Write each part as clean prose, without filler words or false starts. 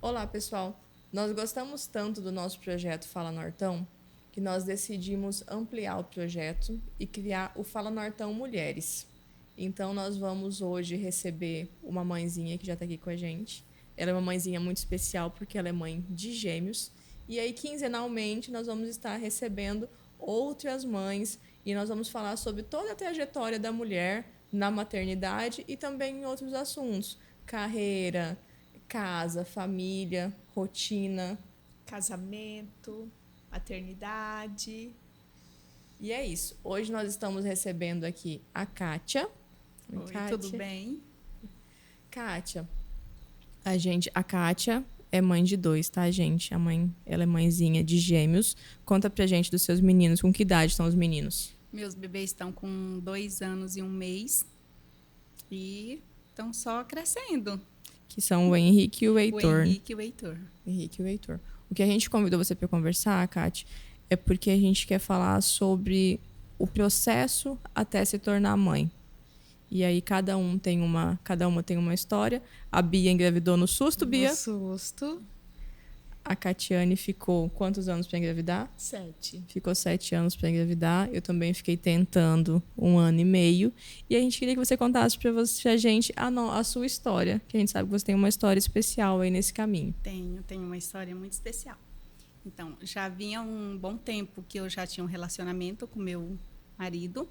Olá, pessoal! Nós gostamos tanto do nosso projeto Fala Nortão que nós decidimos ampliar o projeto e criar o Fala Nortão Mulheres. Então, nós vamos hoje receber uma mãezinha que já está aqui com a gente. Ela é uma mãezinha muito especial porque ela é mãe de gêmeos. E aí, quinzenalmente, nós vamos estar recebendo outras mães e nós vamos falar sobre toda a trajetória da mulher na maternidade e também em outros assuntos. Carreira, casa, família, rotina. Casamento, maternidade. E é isso. Hoje nós estamos recebendo aqui a Kátia. Oi, Kátia. tudo bem? Kátia, a Kátia é mãe de 2, tá, gente? Ela é mãezinha de gêmeos. Conta pra gente dos seus meninos. Com que idade estão os meninos? Meus bebês estão com 2 anos e 1 mês e estão só crescendo. Que são o Henrique e o Heitor. O Henrique e o Heitor. Henrique e o Heitor. O que a gente convidou você para conversar, Kátia, é porque a gente quer falar sobre o processo até se tornar mãe. E aí cada uma tem uma história. A Bia engravidou no susto, Bia. No susto. A Catiane ficou quantos anos para engravidar? 7. Ficou 7 anos para engravidar. Eu também fiquei tentando 1 ano e meio. E a gente queria que você contasse pra gente a sua história. Que a gente sabe que você tem uma história especial aí nesse caminho. Tenho uma história muito especial. Então, já vinha um bom tempo que eu já tinha um relacionamento com meu marido.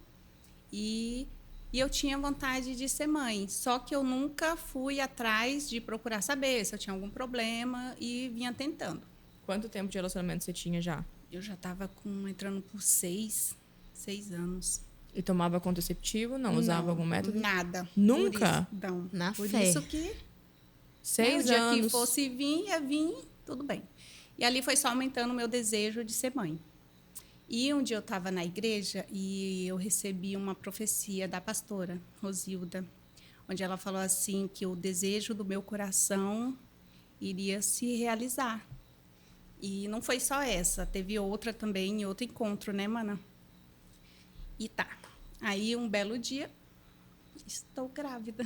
E eu tinha vontade de ser mãe, só que eu nunca fui atrás de procurar saber se eu tinha algum problema e vinha tentando. Quanto tempo de relacionamento você tinha já? Eu já estava entrando por 6 anos. E tomava contraceptivo? Não usava algum método? Nada. Nunca? Por isso, não. Na por fé. isso que 6 o dia anos. que fosse vir, ia vir, tudo bem. E ali foi só aumentando o meu desejo de ser mãe. E um dia eu estava na igreja e eu recebi uma profecia da pastora Rosilda, onde ela falou assim que o desejo do meu coração iria se realizar. E não foi só essa, teve outra também, outro encontro, né, mana? E tá. Aí, um belo dia, estou grávida.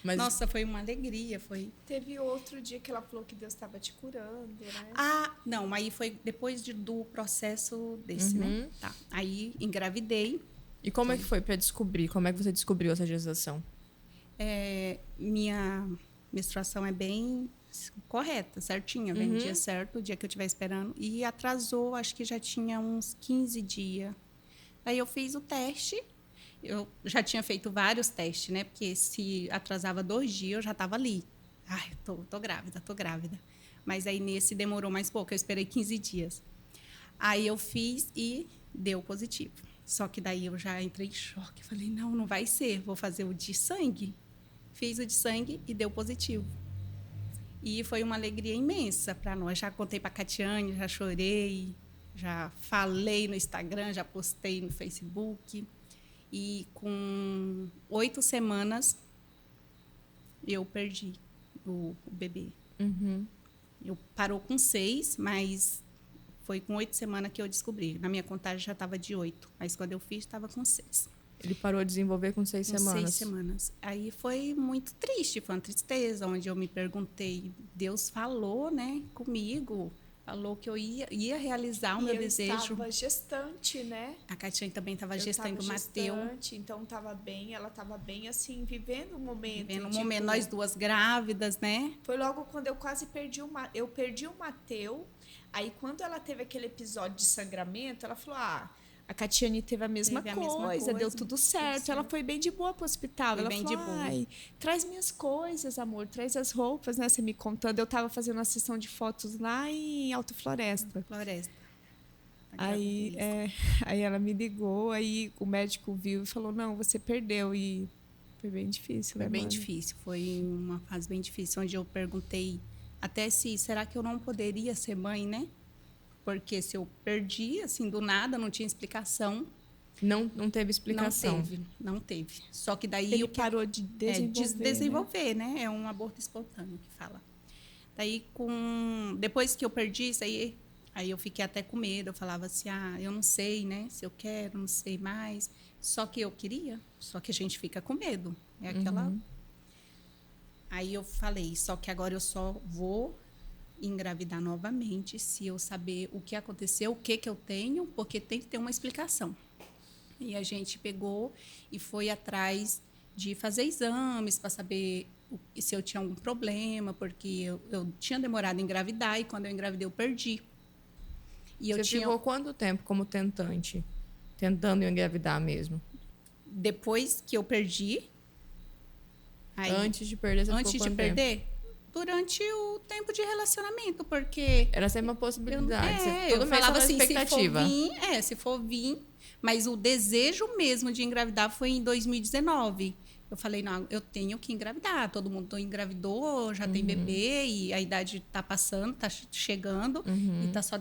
Mas... Nossa, foi uma alegria, foi... Teve outro dia que ela falou que Deus estava te curando, né? Ah, não, aí foi depois do processo desse, né? Tá. Aí, engravidei. E como é que foi para descobrir? Como é que você descobriu essa gestação? Minha menstruação é bem correta, certinha. Vem no dia certo, o dia que eu estiver esperando. E atrasou, acho que já tinha uns 15 dias. Aí eu fiz o teste. Eu já tinha feito vários testes, né? Porque se atrasava 2 dias, eu já estava ali. Ai, tô grávida. Mas aí nesse demorou mais pouco, eu esperei 15 dias. Aí eu fiz e deu positivo. Só que daí eu já entrei em choque. Falei, não vai ser, vou fazer o de sangue. Fiz o de sangue e deu positivo. E foi uma alegria imensa para nós. Já contei para a Catiane, já chorei, já falei no Instagram, já postei no Facebook. E com 8 semanas, eu perdi o bebê. Eu parou com 6, mas foi com 8 semanas que eu descobri. Na minha contagem já estava de 8, mas quando eu fiz, estava com 6. Ele parou de desenvolver com 6 semanas. 6 semanas. Aí foi muito triste, foi uma tristeza, onde eu me perguntei, Deus falou, né, comigo, falou que eu ia realizar o meu desejo. Eu estava gestante, né? A Catiane também estava gestando o Mateu. Então estava bem, ela estava bem, assim, vivendo o momento. Vivendo o momento, nós duas grávidas, né? Foi logo quando eu quase perdi eu perdi o Mateu. Aí, quando ela teve aquele episódio de sangramento, ela falou, a Catiane teve a mesma coisa, deu tudo certo. Sim. Ela foi bem de boa pro hospital. Ela falou, traz minhas coisas, amor, traz as roupas, né? Você me contando. Eu tava fazendo uma sessão de fotos lá em Alto Floresta. Aí ela me ligou, aí o médico viu e falou, não, você perdeu. E foi bem difícil, né, Foi bem difícil, foi uma fase bem difícil, onde eu perguntei até será que eu não poderia ser mãe, né? Porque se eu perdi, assim, do nada, não tinha explicação. Não teve explicação. Não teve. Só que daí... Ele parou de desenvolver, né? É um aborto espontâneo que fala. Daí, depois que eu perdi isso aí eu fiquei até com medo. Eu falava assim, eu não sei, né? Se eu quero, não sei mais. Só que eu queria. Só que a gente fica com medo. É aquela... Aí eu falei, só que agora eu só vou engravidar novamente se eu saber o que aconteceu, o que eu tenho, porque tem que ter uma explicação. E a gente pegou e foi atrás de fazer exames para saber se eu tinha algum problema, porque eu tinha demorado a engravidar e quando eu engravidei eu perdi. E Você ficou quanto tempo como tentante? Tentando engravidar mesmo? Depois que eu perdi... Aí, antes de perder, você antes ficou de quanto perder? tempo? Durante o tempo de relacionamento, porque... Era sempre uma possibilidade. Eu falava assim, expectativa. se for vir, mas o desejo mesmo de engravidar foi em 2019. Eu falei, não, eu tenho que engravidar. Todo mundo engravidou, já tem bebê, e a idade está passando, está chegando, e está só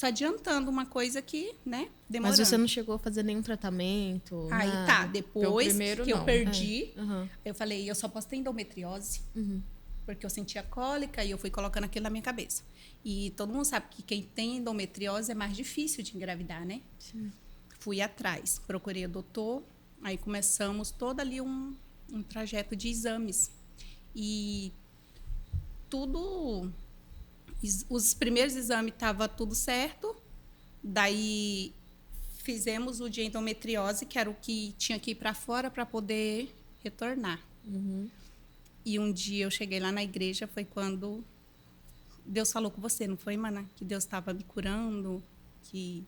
adiantando uma coisa que, né, demorando. Mas você não chegou a fazer nenhum tratamento? Aí tá, depois que eu perdi, eu falei, eu só posso ter endometriose, porque eu sentia cólica e eu fui colocando aquilo na minha cabeça. E todo mundo sabe que quem tem endometriose é mais difícil de engravidar, né? Sim. Fui atrás, procurei o doutor, aí começamos todo ali um trajeto de exames. E tudo... Os primeiros exames estava tudo certo, daí fizemos o de endometriose, que era o que tinha que ir para fora para poder retornar. E um dia eu cheguei lá na igreja, foi quando Deus falou com você, não foi, Mana? Que Deus estava me curando, que...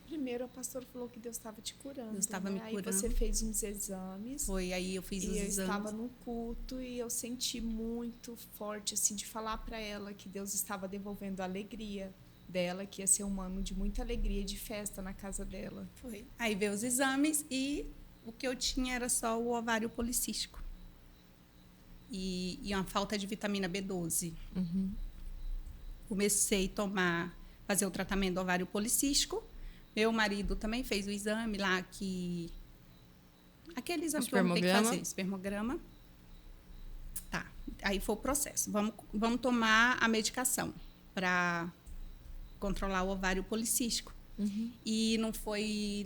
Primeiro a pastora falou que Deus estava te curando. Deus estava me curando. Aí você fez uns exames. Foi, aí eu fiz os exames. E eu estava no culto e eu senti muito forte, assim, de falar para ela que Deus estava devolvendo a alegria dela, que ia ser um ano de muita alegria, de festa na casa dela. Foi. Aí veio os exames e o que eu tinha era só o ovário policístico. E uma falta de vitamina B12. Comecei a fazer o tratamento do ovário policístico. Meu marido também fez o exame lá, aquele exame que o homem tem que fazer, espermograma. Tá, aí foi o processo. Vamos tomar a medicação para controlar o ovário policístico. E não foi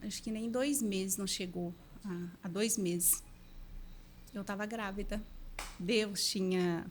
acho que nem 2 meses, não chegou a 2 meses. Eu estava grávida. Deus tinha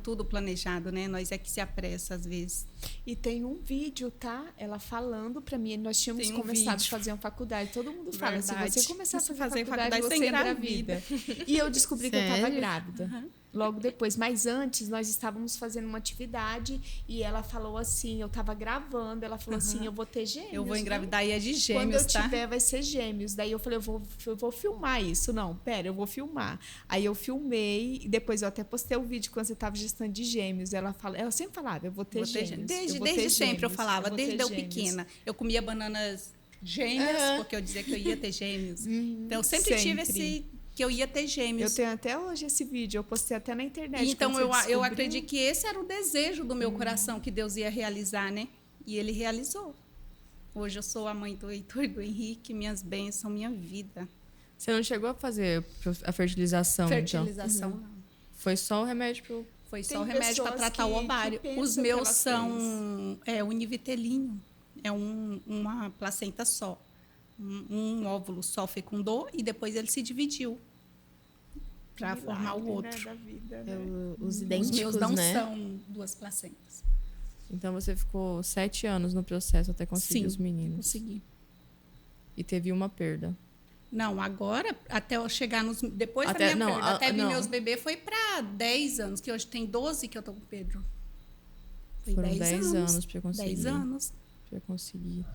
tudo planejado, né? Nós é que se apressa às vezes. E tem um vídeo, tá? Ela falando pra mim, nós tínhamos começado a fazer uma faculdade. Todo mundo fala, se você começar a fazer faculdade, você engravida. E eu descobri que eu estava grávida. Logo depois. Mas antes, nós estávamos fazendo uma atividade e ela falou assim, eu estava gravando, ela falou assim, eu vou ter gêmeos. Eu vou engravidar e é de gêmeos, quando eu tiver, vai ser gêmeos. Daí eu falei, eu vou filmar isso. Não, pera, eu vou filmar. Aí eu filmei e depois eu até postei o vídeo quando você estava gestando de gêmeos. Ela sempre falava, eu vou ter gêmeos. Desde sempre eu falava, desde eu pequena. Eu comia bananas gêmeas, porque eu dizia que eu ia ter gêmeos. Então eu sempre tive que eu ia ter gêmeos. Eu tenho até hoje esse vídeo, eu postei até na internet. Então eu acredito que esse era o desejo do meu coração, que Deus ia realizar, né? E ele realizou. Hoje eu sou a mãe do Heitor e do Henrique, minhas bênçãos, minha vida. Você não chegou a fazer a fertilização, Fertilização, então? não. Foi só o remédio pro... Foi só o remédio para tratar o ovário. Os meus são univitelinho. É uma placenta só. Um óvulo só fecundou e depois ele se dividiu para formar o outro. Né, da vida, né? Os idênticos, os meus não né? são 2 placentas. Então você ficou 7 anos no processo até conseguir os meninos. Consegui. E teve uma perda. Não, agora, até eu chegar depois da minha perda, até vir meus bebês, foi para 10 anos, que hoje tem 12 que eu tô com o Pedro. Foi Foram 10 anos para conseguir. 10 anos. Para conseguir.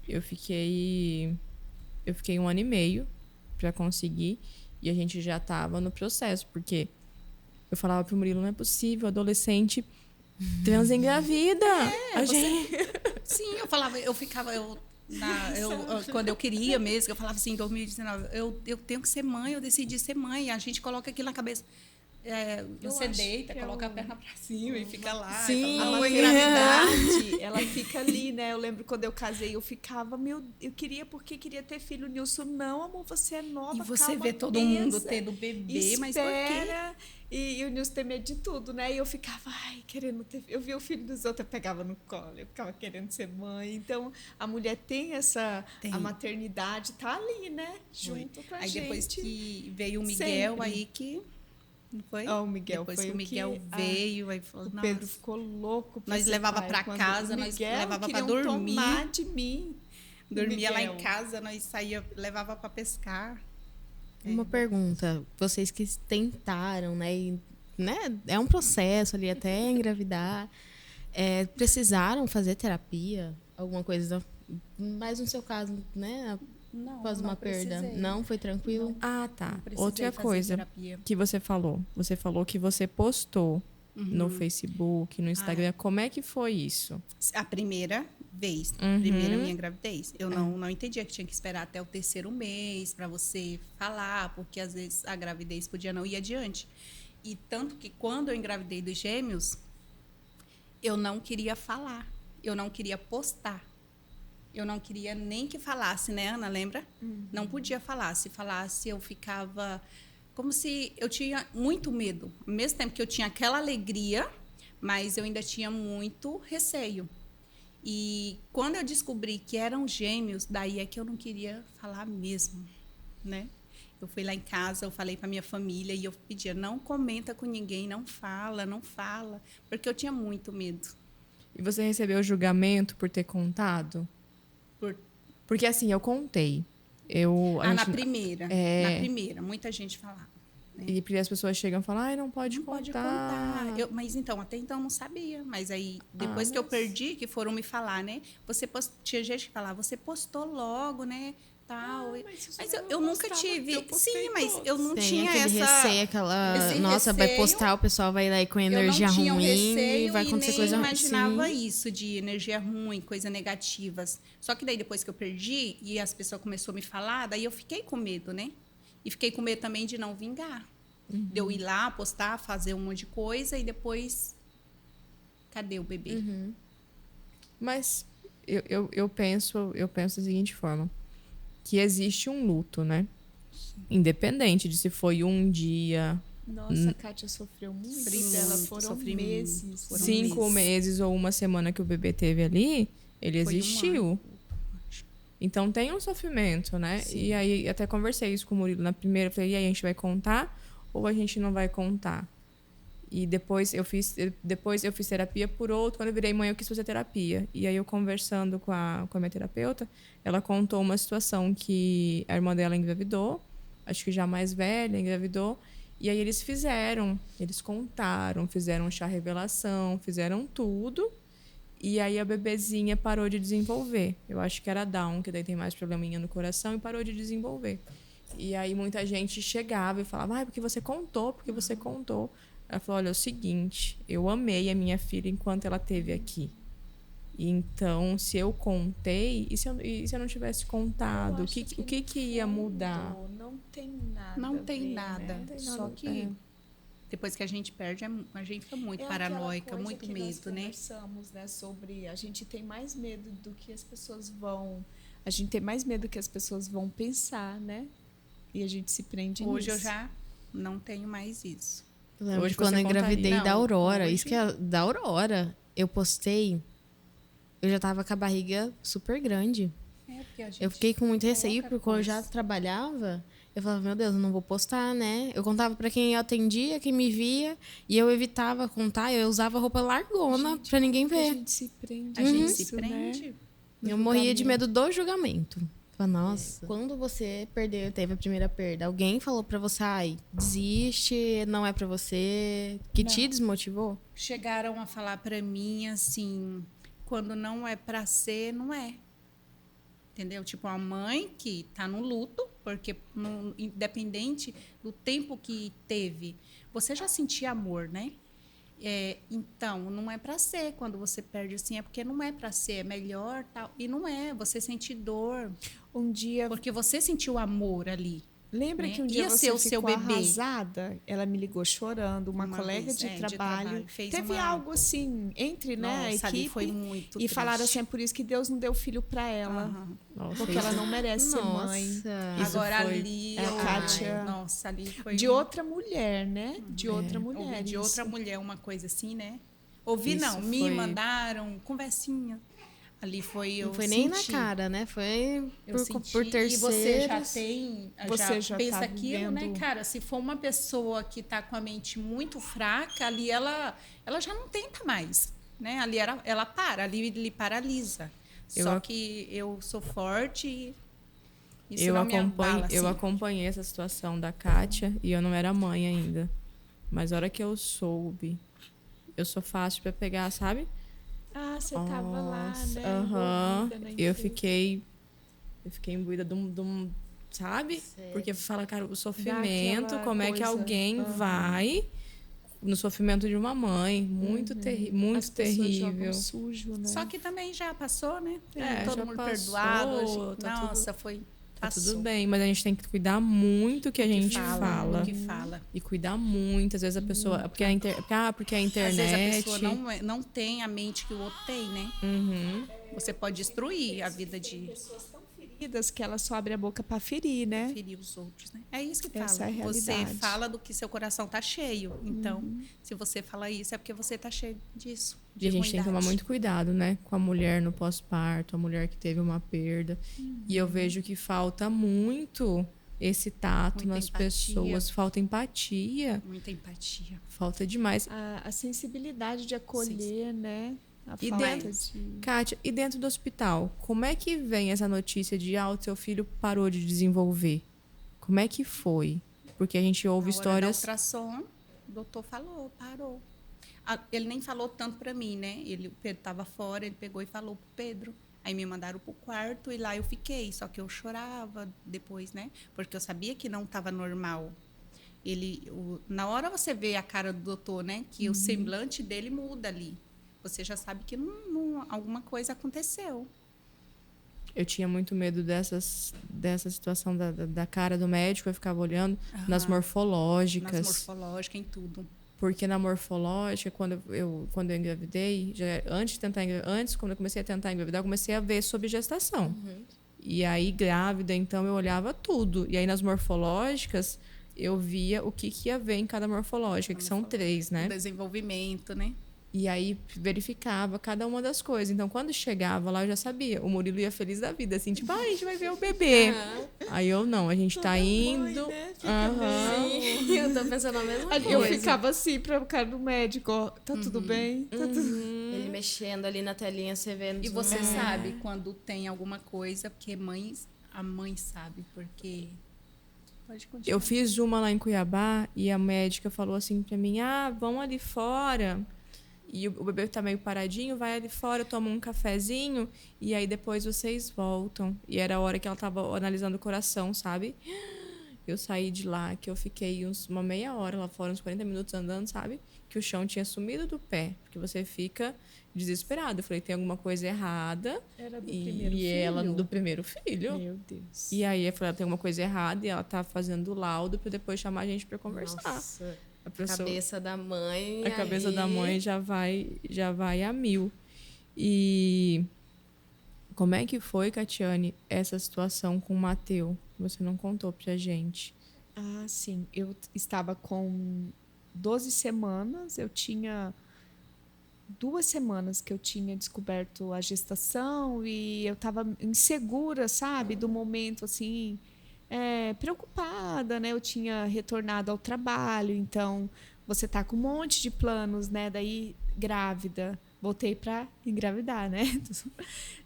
Eu fiquei 1 ano e meio para conseguir e a gente já estava no processo, porque eu falava pro Murilo, não é possível, adolescente trans engravida. Sim, quando eu queria mesmo, eu falava assim, em 2019, eu tenho que ser mãe, eu decidi ser mãe, a gente coloca aquilo na cabeça. Você deita, coloca a perna pra cima e fica lá. Sim, a maternidade, ela fica ali, né? Eu lembro quando eu casei, eu ficava, eu queria porque queria ter filho. Nilson, não, amor, você é nova, e você calma, vê todo mundo tendo bebê, mas por quê? E o Nilson tem medo de tudo, né? E eu ficava, querendo ter... Eu via o filho dos outros, eu pegava no colo, eu ficava querendo ser mãe. Então, a mulher tem a maternidade, tá ali, né? Junto com a gente. Aí depois que veio o Miguel, aí que... não foi? O Miguel Depois foi que o Miguel veio, aí falou, o Pedro ficou louco. Nós levava para casa, nós levava para dormir. Tomar de mim. Dormia lá em casa, nós saía, levava para pescar. Uma pergunta, vocês que tentaram, né, é um processo ali até engravidar, precisaram fazer terapia, alguma coisa, mas no seu caso, né, Não, após uma perda, não foi tranquilo? Ah, tá. precisei Outra fazer coisa terapia. que você falou que você postou no Facebook, no Instagram, como é que foi isso? A primeira vez, primeira minha gravidez. Eu não entendia que tinha que esperar até o 3º mês para você falar, porque às vezes a gravidez podia não ir adiante. E tanto que quando eu engravidei dos gêmeos, eu não queria falar, eu não queria postar. Eu não queria nem que falasse, né, Ana? Lembra? Não podia falar. Se falasse, eu ficava como se eu tinha muito medo. Ao mesmo tempo que eu tinha aquela alegria, mas eu ainda tinha muito receio. E quando eu descobri que eram gêmeos, daí é que eu não queria falar mesmo, né? Eu fui lá em casa, eu falei para minha família e eu pedia, não comenta com ninguém, não fala, porque eu tinha muito medo. E você recebeu julgamento por ter contado? Porque assim, eu contei. Na primeira, muita gente falava. Né? E as pessoas chegam e falam, ai, não pode contar. Pode contar. Mas então, até então eu não sabia. Mas aí, depois que eu perdi, que foram me falar, né? Tinha gente que falava, você postou logo, né? Tal. Mas eu nunca tive. Sim, mas todos. Eu não tinha aquele essa... receio, nossa, receio, vai postar, o pessoal vai lá com energia ruim e vai acontecer coisa ruim. Eu imaginava isso, de energia ruim, coisas negativas. Só que daí, depois que eu perdi, e as pessoas começaram a me falar, daí eu fiquei com medo, né? E fiquei com medo também de não vingar. De eu ir lá, postar, fazer um monte de coisa e depois... Cadê o bebê? Mas eu penso da seguinte forma. Que existe um luto, né? Independente de se foi um dia... Nossa, a Kátia sofreu muito dela. Foram meses. 5 meses ou uma semana que o bebê teve ali, ele existiu. Então tem um sofrimento, né? Sim. E aí até conversei isso com o Murilo na primeira. Falei, e aí, a gente vai contar ou a gente não vai contar? E depois eu fiz terapia por outro. Quando eu virei mãe, eu quis fazer terapia. E aí eu conversando com a minha terapeuta, ela contou uma situação que a irmã dela engravidou, acho que já mais velha, engravidou. E aí eles contaram, fizeram um chá revelação, fizeram tudo. E aí a bebezinha parou de desenvolver. Eu acho que era Down, que daí tem mais probleminha no coração, e parou de desenvolver. E aí muita gente chegava e falava, porque você contou, porque você contou. Ela falou, olha, é o seguinte, eu amei a minha filha enquanto ela esteve aqui. Então, se eu contei, e se eu não tivesse contado, o que ia mudar? Não tem nada. Não tem nada. Né? Não tem nada. Só que depois que a gente perde, a gente fica muito paranoica, muito medo, nós conversamos, né? Sobre a gente tem mais medo do que as pessoas vão... A gente tem mais medo que as pessoas vão pensar, né? E a gente se prende nisso. Hoje eu já não tenho mais isso. Eu lembro de quando eu engravidei da Aurora. Isso que é da Aurora. Eu postei... Eu já tava com a barriga super grande. Eu fiquei com muito receio, porque quando eu já trabalhava, eu falava, meu Deus, eu não vou postar, né? Eu contava pra quem eu atendia, quem me via, e eu evitava contar, eu usava roupa largona pra ninguém ver. A gente se prende. A gente se prende. Né? Eu morria de medo do julgamento. Falei, nossa, quando você teve a primeira perda, alguém falou pra você, desiste, não é pra você, que te desmotivou? Chegaram a falar pra mim, assim... Quando não é para ser, não é. Entendeu? Tipo, a mãe que está no luto, porque independente do tempo que teve, você já sentia amor, né? Então, não é para ser. Quando você perde assim, é porque não é para ser, é melhor, tal. E não é, você sente dor. Um dia... Porque você sentiu amor ali. Lembra, né? Que um dia você ficou seu bebê arrasada? Ela me ligou chorando, uma colega de trabalho. Teve algo assim, entre, né, a equipe. Foi muito e triste. Falaram assim, é por isso que Deus não deu filho para ela. Porque ela não merece ser mãe. Agora ali, a Kátia... Nossa, ali foi... De outra mulher, né? De outra mulher. Ouvi de outra mulher, uma coisa assim, né? Me mandaram conversinha. Ali foi Não foi nem na cara, né? Foi por terceiros. E você já tem, já pensa tá aquilo, né, cara? Se for uma pessoa que está com a mente muito fraca, ali ela já não tenta mais, né? Ali ela para, ali lhe paralisa. Só que eu sou forte e isso não me abala, assim. Eu acompanhei essa situação da Kátia e eu não era mãe ainda. Mas a hora que eu soube, eu sou fácil para pegar, sabe? Ah, você tava lá, né? Eu fiquei imbuída de um sabe? Sério? Porque fala, cara, o sofrimento, como é que alguém vai no sofrimento de uma mãe, muito terrível. Sujo, né? Só que também já passou, né? Todo já mundo passou, perdoado. Nossa, foi... Tá tudo bem, mas a gente tem que cuidar muito que a gente fala. Que fala. E cuidar muito. Às vezes a pessoa... Porque a internet... Às vezes a pessoa não tem a mente que o outro tem, né? Você pode destruir a vida de... pessoas tão feridas que ela só abre a boca para ferir, né? Ferir os outros, né? É isso que Essa fala. é a você fala do que seu coração tá cheio. Então, se você fala isso, é porque você tá cheio disso. E a gente tem que tomar muito cuidado, né? Com a mulher no pós-parto, a mulher que teve uma perda. E eu vejo que falta muito esse tato nas pessoas. Falta empatia. Muita empatia. Falta demais. A sensibilidade de acolher, né? Kátia, e dentro do hospital, como é que vem essa notícia de o seu filho parou de desenvolver? Como é que foi? Porque a gente ouve histórias... Na ultrassom, o doutor falou, parou. Ele nem falou tanto para mim, né? O Pedro estava fora, ele pegou e falou pro Pedro. Aí me mandaram pro quarto e lá eu fiquei. Só que eu chorava depois, né? Porque eu sabia que não estava normal. Na hora você vê a cara do doutor, né? Que o semblante dele muda ali. Você já sabe que alguma coisa aconteceu. Eu tinha muito medo dessa situação da cara do médico. Eu ficava olhando nas morfológicas. Nas morfológicas, em tudo. Porque na morfológica, quando eu engravidei, quando eu comecei a tentar engravidar, eu comecei a ver sobre gestação. E aí, grávida, então, eu olhava tudo. E aí, nas morfológicas, eu via o que ia ver em cada morfológica, que são 3, né? O desenvolvimento, né? E aí, verificava cada uma das coisas. Então, quando chegava lá, eu já sabia. O Murilo ia feliz da vida, assim, tipo, a gente vai ver o bebê. Aí eu não, a gente tá indo. Mãe, né? Sim, eu tô pensando a mesma coisa. Eu ficava assim pra o cara do médico, ó, tá tudo bem? Tá tudo... Ele mexendo ali na telinha, você vendo. E você sabe quando tem alguma coisa, porque a mãe sabe, porque... Pode continuar. Eu fiz uma lá em Cuiabá e a médica falou assim pra mim, vão ali fora... E o bebê tá meio paradinho, vai ali fora, toma um cafezinho e aí depois vocês voltam. E era a hora que ela tava analisando o coração, sabe? Eu saí de lá, que eu fiquei uma meia hora lá fora, uns 40 minutos andando, sabe? Que o chão tinha sumido do pé, porque você fica desesperado. Eu falei, tem alguma coisa errada. Era do primeiro filho? Ela do primeiro filho. Meu Deus. E aí eu falei, tem alguma coisa errada e ela tá fazendo laudo pra depois chamar a gente pra conversar. Nossa. A cabeça da mãe. A cabeça da mãe já vai a 1000. E como é que foi, Catiane, essa situação com o Mateu? Você não contou pra gente. Sim. Eu estava com 12 semanas. Eu tinha 2 semanas que eu tinha descoberto a gestação e eu estava insegura, sabe? Do momento, assim... preocupada, né? Eu tinha retornado ao trabalho, então você tá com um monte de planos, né? Daí, grávida, voltei para engravidar, né?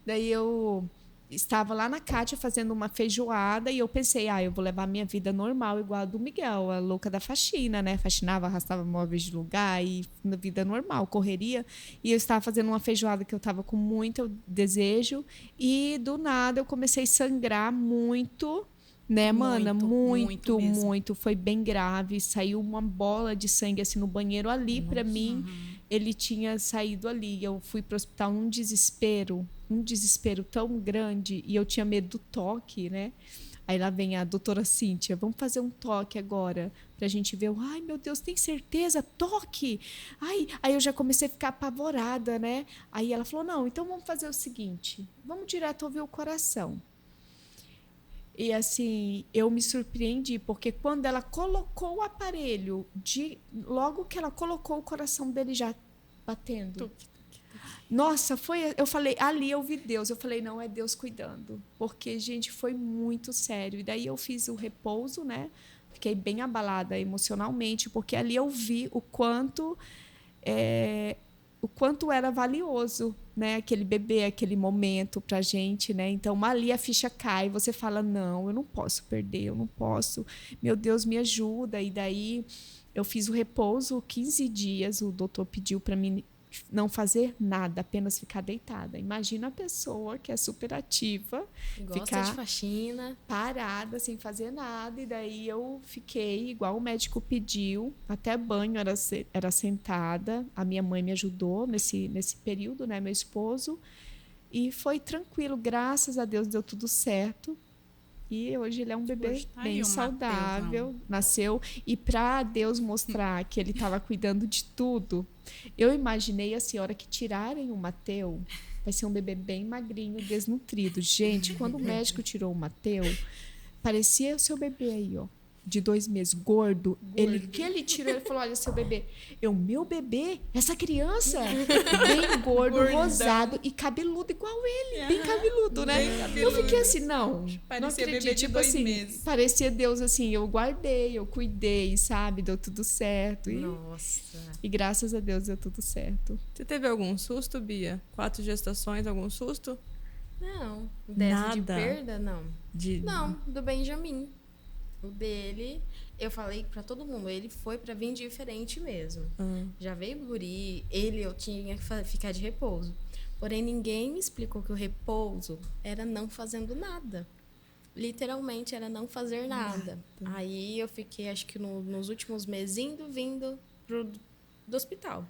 Daí eu estava lá na Kátia fazendo uma feijoada e eu pensei, eu vou levar minha vida normal, igual a do Miguel, a louca da faxina, né? Faxinava, arrastava móveis de lugar e na vida normal, correria. E eu estava fazendo uma feijoada que eu estava com muito desejo e do nada eu comecei a sangrar muito. Né, mana? Muito. Foi bem grave. Saiu uma bola de sangue assim no banheiro ali para mim. Ele tinha saído ali. Eu fui para o hospital num desespero tão grande. E eu tinha medo do toque, né? Aí lá vem a doutora Cíntia. Vamos fazer um toque agora pra gente ver. Ai, meu Deus, tem certeza? Toque! Aí eu já comecei a ficar apavorada, né? Aí ela falou, não, então vamos fazer o seguinte. Vamos direto ouvir o coração. E assim, eu me surpreendi, porque quando ela colocou o aparelho, logo que ela colocou o coração dele já batendo. Nossa, eu falei, ali eu vi Deus. Eu falei, não, é Deus cuidando. Porque, gente, foi muito sério. E daí eu fiz o repouso, né? Fiquei bem abalada emocionalmente, porque ali eu vi o quanto era valioso, né? Aquele bebê, aquele momento pra gente, né? Então, ali a ficha cai, você fala, não, eu não posso perder, eu não posso. Meu Deus, me ajuda. E daí eu fiz o repouso 15 dias, o doutor pediu para mim não fazer nada, apenas ficar deitada. Imagina a pessoa que é super ativa, gosta de faxina, parada, sem fazer nada. E daí eu fiquei igual o médico pediu, até banho era sentada. A minha mãe me ajudou nesse período, né, meu esposo. E foi tranquilo, graças a Deus deu tudo certo. E hoje ele é um bebê bem saudável, nasceu. E para Deus mostrar que ele estava cuidando de tudo, eu imaginei assim, a hora que tirarem o Mateu, vai ser um bebê bem magrinho, desnutrido. Gente, quando o médico tirou o Mateu, parecia o seu bebê aí, ó, de 2 meses, gordo. Ele tirou, ele falou, olha, seu bebê. Meu bebê? Essa criança? Bem gordo, rosado e cabeludo, igual ele. Bem cabeludo, né? Eu fiquei assim, não parecia acredito. Bebê de tipo 2 assim, meses. Parecia Deus, assim, eu guardei, eu cuidei, sabe? Deu tudo certo. Nossa. E graças a Deus deu tudo certo. Você teve algum susto, Bia? 4 gestações, algum susto? Não. Dessa de perda, não. Não, do Benjamin. O dele, eu falei pra todo mundo, ele foi pra vir diferente mesmo. Já veio guri, eu tinha que ficar de repouso. Porém, ninguém me explicou que o repouso era não fazendo nada. Literalmente, era não fazer nada. Aí eu fiquei, acho que nos últimos meses, vindo do hospital.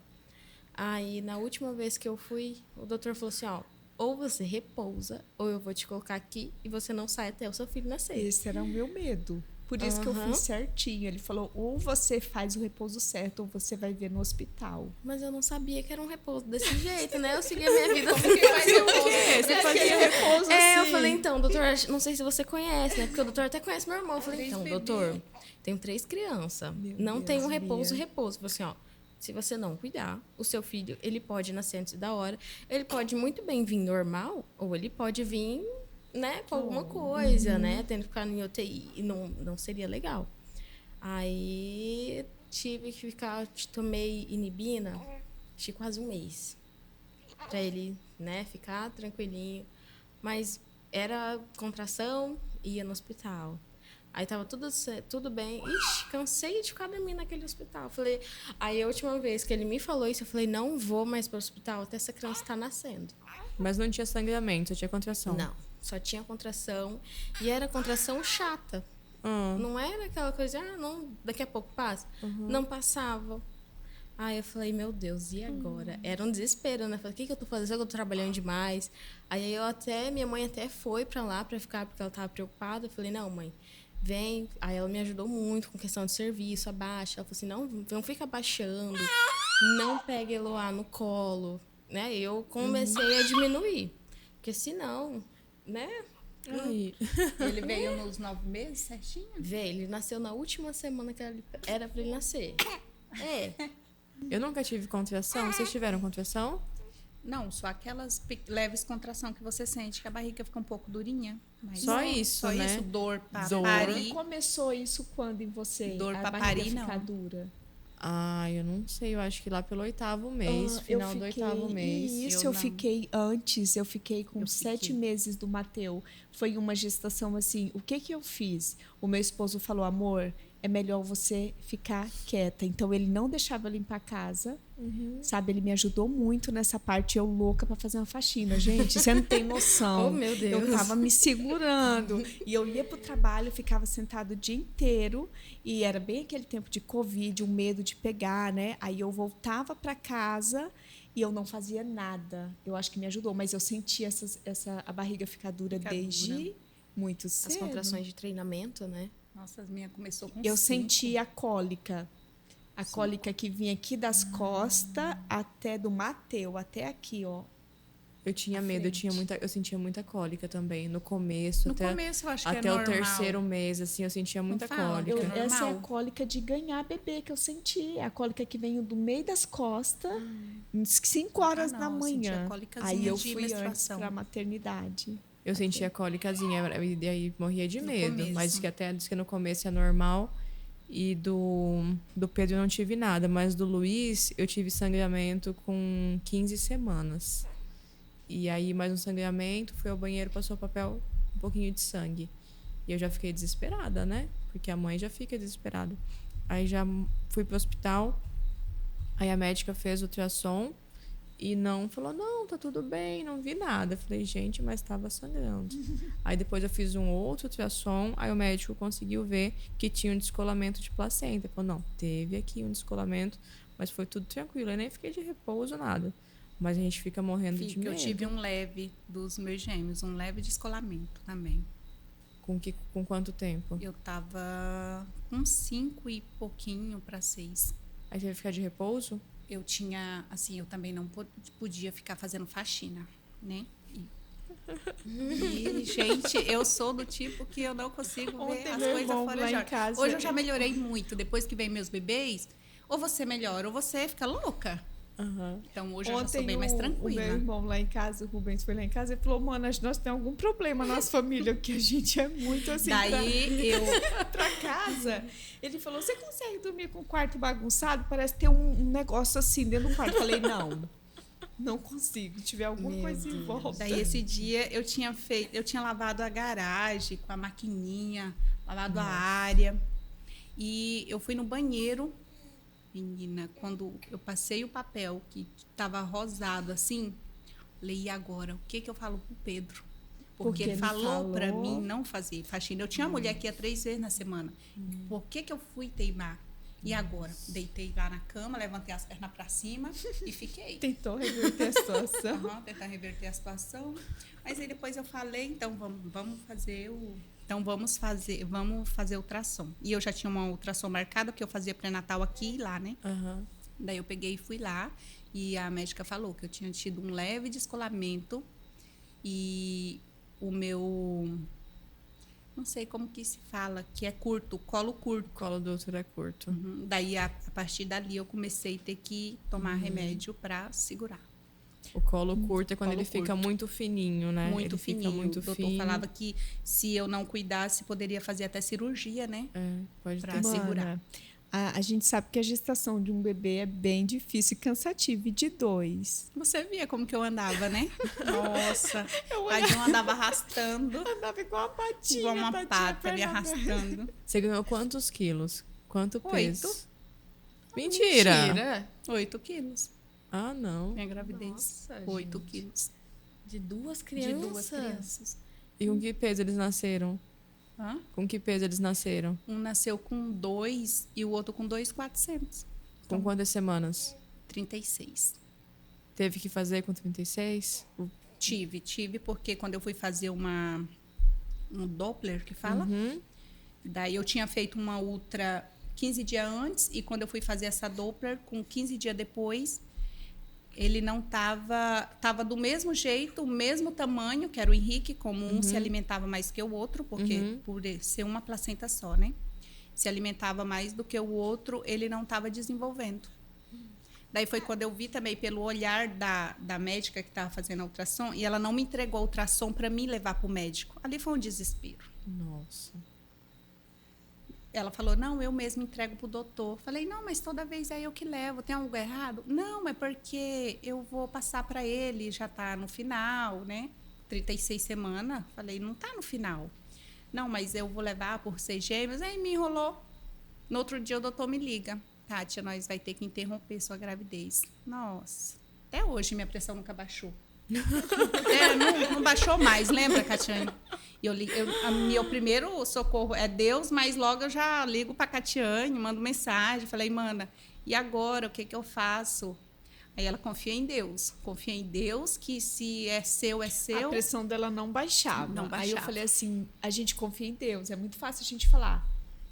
Aí, na última vez que eu fui, o doutor falou assim, ó, ou você repousa, ou eu vou te colocar aqui e você não sai até o seu filho nascer. Esse era o meu medo. Por isso que eu fiz certinho. Ele falou, ou você faz o repouso certo, ou você vai ver no hospital. Mas eu não sabia que era um repouso desse jeito, né? Eu segui a minha vida assim. Você fazia repouso assim. Eu falei, então, doutor, não sei se você conhece, né? Porque o doutor até conhece meu irmão. Eu falei, então, doutor, tenho 3 crianças. Não tem um repouso. Ele falou assim, ó, se você não cuidar, o seu filho, ele pode nascer antes da hora. Ele pode muito bem vir normal, ou ele pode vir, né, com alguma coisa, né? Tendo que ficar em UTI. E não seria legal. Aí tive que tomei inibina, acho quase 1 mês. Pra ele, né, ficar tranquilinho. Mas era contração, ia no hospital. Aí tava tudo bem. Ixi, cansei de ficar dormindo naquele hospital. Falei, aí a última vez que ele me falou isso, eu falei, não vou mais para o hospital até essa criança estar nascendo. Mas não tinha sangramento, só tinha contração? Não, só tinha contração. E era contração chata. Não era aquela coisa, não, daqui a pouco passa. Não passava. Aí eu falei, meu Deus, e agora? Era um desespero, né? Falei, o que eu tô fazendo? Será que eu tô trabalhando demais? Aí minha mãe até foi para lá para ficar, porque ela tava preocupada. Eu falei, não, mãe, vem. Aí ela me ajudou muito com questão de serviço, abaixa. Ela falou assim, não fica abaixando, não pega Eloá no colo, né? Eu comecei a diminuir, porque senão, né? Ele veio nos 9 meses, certinho? Veio, ele nasceu na última semana que era para ele nascer. Eu nunca tive contração. Vocês tiveram contração? Não, só aquelas leves contração que você sente, que a barriga fica um pouco durinha. Mas só isso, só né? Isso, dor pra E parir. começou isso quando em você? Dor a pra barriga parir, ficar não. dura? Eu não sei. Eu acho que lá pelo 8º mês, final do 8º mês. Isso, eu fiquei antes. Eu fiquei com 7 meses do Mateu. Foi uma gestação assim. O que eu fiz? O meu esposo falou, amor, é melhor você ficar quieta. Então, ele não deixava eu limpar a casa. Sabe? Ele me ajudou muito nessa parte. Eu louca para fazer uma faxina. Gente, você não tem noção. Oh, meu Deus. Eu tava me segurando. E eu ia pro trabalho, ficava sentado o dia inteiro. E era bem aquele tempo de Covid, o medo de pegar, né? Aí eu voltava para casa e eu não fazia nada. Eu acho que me ajudou. Mas eu senti a barriga ficar dura desde muito cedo. As contrações de treinamento, né? Nossa, as minhas começou com Eu 5. senti a cólica. A cólica que vinha aqui das costas até do Mateu, até aqui, ó. Eu tinha medo, eu sentia muita cólica também. No começo, eu acho que até o terceiro mês, assim, eu sentia muita cólica. Essa é a cólica de ganhar bebê que eu senti. É a cólica que veio do meio das costas, 5 horas da manhã. Aí eu fui antes pra maternidade. Eu sentia cólicazinha, e aí morria de medo. Mas diz que no começo é normal. E do Pedro eu não tive nada. Mas do Luiz, eu tive sangramento com 15 semanas. E aí, mais um sangramento, fui ao banheiro, passou o papel, um pouquinho de sangue. E eu já fiquei desesperada, né? Porque a mãe já fica desesperada. Aí já fui pro hospital. Aí a médica fez o ultrassom e falou, não, tá tudo bem, não vi nada. Eu falei, gente, mas estava sangrando. Aí depois eu fiz um outro ultrassom, aí o médico conseguiu ver que tinha um descolamento de placenta. Ele falou, não, teve aqui um descolamento, mas foi tudo tranquilo. Eu nem fiquei de repouso, nada. Mas a gente fica morrendo de medo. Eu tive um leve dos meus gêmeos, um leve descolamento também. Com quanto tempo? Eu tava com 5 e pouquinho para 6. Aí você ia ficar de repouso? Eu tinha, assim, eu também não podia ficar fazendo faxina, né? E, gente, eu sou do tipo que eu não consigo ver as coisas fora de hora. Hoje eu já melhorei muito. Depois que vem meus bebês, ou você melhora ou você fica louca. Uhum. Então hoje eu já sou bem mais tranquila. O meu irmão lá em casa, o Rubens foi lá em casa e falou, mano, nós temos algum problema na nossa família, porque a gente é muito assim. Daí eu pra casa. Ele falou, você consegue dormir com o quarto bagunçado? Parece ter um negócio assim dentro do quarto. Eu falei, não consigo, se tiver alguma coisa em volta. Daí esse dia eu tinha lavado a garagem com a maquininha, lavado a área. E eu fui no banheiro. Menina, quando eu passei o papel que estava rosado assim, falei, e agora? O que eu falo pro Pedro? Porque ele falou para mim não fazer faxina. Eu tinha uma mulher que ia 3 vezes na semana. Por que eu fui teimar? E agora? Deitei lá na cama, levantei as pernas para cima e fiquei. Tentou reverter a situação. Tentar reverter a situação. Mas aí depois eu falei, então vamos fazer o... Então, vamos fazer ultrassom. E eu já tinha uma ultrassom marcada, porque eu fazia pré-natal aqui e lá, né? Uhum. Daí eu peguei e fui lá. E a médica falou que eu tinha tido um leve descolamento. E o meu... Não sei como que se fala, que é curto, colo curto. O colo do útero é curto. Uhum. Daí, a partir dali, eu comecei a ter que tomar remédio para segurar. O colo curto é quando ele fica muito fininho, né? Muito fininho. O doutor falava que se eu não cuidasse, poderia fazer até cirurgia, né? Pode pra segurar. A gente sabe que a gestação de um bebê é bem difícil e cansativa, e de 2. Você via como que eu andava, né? Nossa, eu andava arrastando. Andava igual uma patinha. Igual uma pata, me arrastando. Você ganhou quantos quilos? Quanto peso? 8. Mentira! 8 quilos. Ah, não. Minha gravidez. Nossa, 8 gente. quilos. De 2 crianças? De 2 crianças. E com que peso eles nasceram? Hã? Com que peso eles nasceram? Um nasceu com 2 e o outro com 2.400. Com quantas semanas? 36. Teve que fazer com 36? Tive, porque quando eu fui fazer um Doppler, que fala, daí eu tinha feito uma ultra 15 dias antes, e quando eu fui fazer essa Doppler, com 15 dias depois, ele não estava do mesmo jeito, o mesmo tamanho, que era o Henrique, como um se alimentava mais que o outro, porque por ser uma placenta só, né? Se alimentava mais do que o outro, ele não estava desenvolvendo. Daí foi quando eu vi também pelo olhar da médica que estava fazendo a ultrassom, e ela não me entregou a ultrassom para mim levar para o médico. Ali foi um desespero. Nossa. Ela falou, não, eu mesma entrego para o doutor. Falei, não, mas toda vez é eu que levo, tem algo errado? Não, é porque eu vou passar para ele, já está no final, né? 36 semanas. Falei, não está no final. Não, mas eu vou levar por 6 gêmeos. Aí me enrolou. No outro dia o doutor me liga. Kátia, nós vai ter que interromper sua gravidez. Nossa, até hoje minha pressão nunca baixou. Não baixou mais, lembra, Catiane? Meu primeiro socorro é Deus, mas logo eu já ligo para a Catiane, mando mensagem, falei, mana, e agora, o que eu faço? Aí ela confia em Deus que se é seu, é seu. A pressão dela não baixava. Não baixava. Aí eu falei assim, a gente confia em Deus, é muito fácil a gente falar.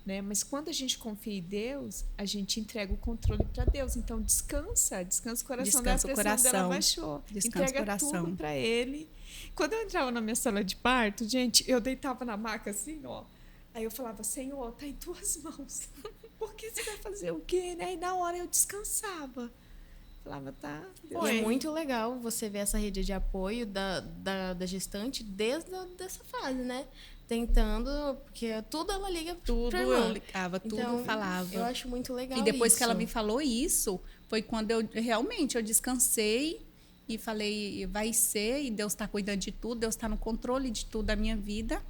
né? Mas quando a gente confia em Deus, a gente entrega o controle para Deus. Então, descansa o coração dela, a pressão dela baixou. Entrega tudo para Ele. Quando eu entrava na minha sala de parto, gente, eu deitava na maca assim, ó. Aí eu falava, Senhor, tá em tuas mãos. Por que você vai fazer o quê, né? E na hora eu descansava. Falava, tá. Deus. É muito legal você ver essa rede de apoio da gestante desde essa fase, né? Tentando, porque tudo ela liga tudo pra eu ligava, tudo então, falava. Eu acho muito legal. E depois que ela me falou isso, foi quando eu descansei e falei, vai ser, e Deus está cuidando de tudo, Deus está no controle de tudo da minha vida.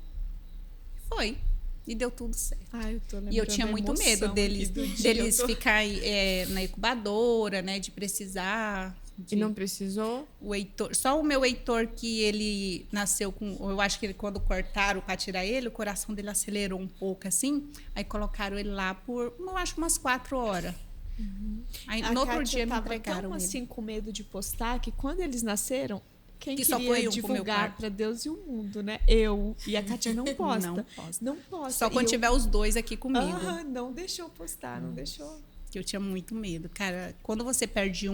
Foi. E deu tudo certo. Eu tô lembrando, e eu tinha muito medo deles ficarem na incubadora, né? De precisar. E não precisou? O Heitor, só o meu Heitor, que ele nasceu com... Eu acho que ele, quando cortaram para tirar ele, o coração dele acelerou um pouco, assim. Aí colocaram ele lá por, eu acho, umas 4 horas. Uhum. Aí, no outro dia, me entregaram tão ele. assim, com medo de postar, que quando eles nasceram, quem que queria só foi divulgar para Deus e o mundo, né? Eu e a Kátia não posta. Não posta. Só quando tiver os dois aqui comigo. Não deixou postar, não deixou. Que eu tinha muito medo. Cara, quando você perde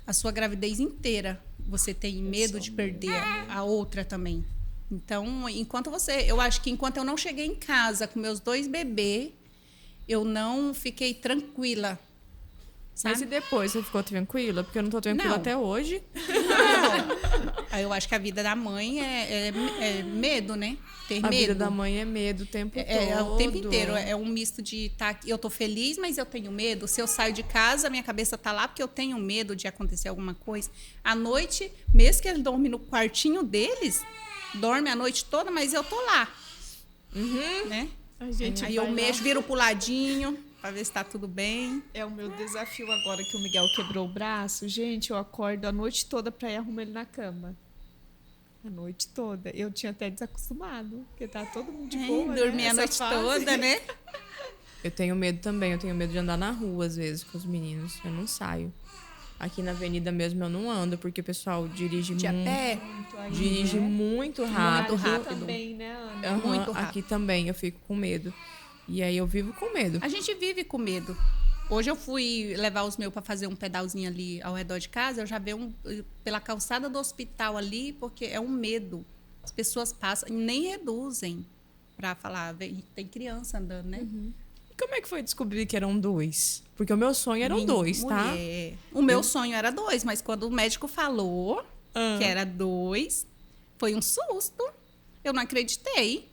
a sua gravidez inteira, você tem medo de perder a outra também. Então, eu acho que enquanto eu não cheguei em casa com meus 2 bebês, eu não fiquei tranquila. Sabe? Mas e depois, você ficou tranquila? Porque eu não tô tranquila até hoje. Aí eu acho que a vida da mãe é medo, né? Ter medo. A vida da mãe é medo o tempo todo. É o tempo inteiro. É um misto de eu tô feliz, mas eu tenho medo. Se eu saio de casa, minha cabeça tá lá porque eu tenho medo de acontecer alguma coisa. À noite, mesmo que ele dorme no quartinho deles, dorme a noite toda, mas eu tô lá. Né? Aí eu mexo, viro pro ladinho para ver se tá tudo bem. É o meu desafio agora que o Miguel quebrou o braço. Gente, eu acordo a noite toda para ir arrumar ele na cama. A noite toda. Eu tinha até desacostumado, porque tá todo mundo de boa, dormir né? a noite toda, né? Eu tenho medo também. Eu tenho medo de andar na rua, às vezes, com os meninos. Eu não saio. Aqui na avenida mesmo eu não ando, porque o pessoal dirige muito rápido. Muito rápido. Também, né, Ana? Muito rápido. Aqui também eu fico com medo. E aí eu vivo com medo. A gente vive com medo. Hoje eu fui levar os meus para fazer um pedalzinho ali ao redor de casa. Eu já vi pela calçada do hospital ali, porque é um medo. As pessoas passam e nem reduzem para falar. Tem criança andando, né? E como é que foi descobrir que eram 2? Porque o meu sonho eram 2, tá? O meu sonho era 2, mas quando o médico falou que era 2, foi um susto. Eu não acreditei.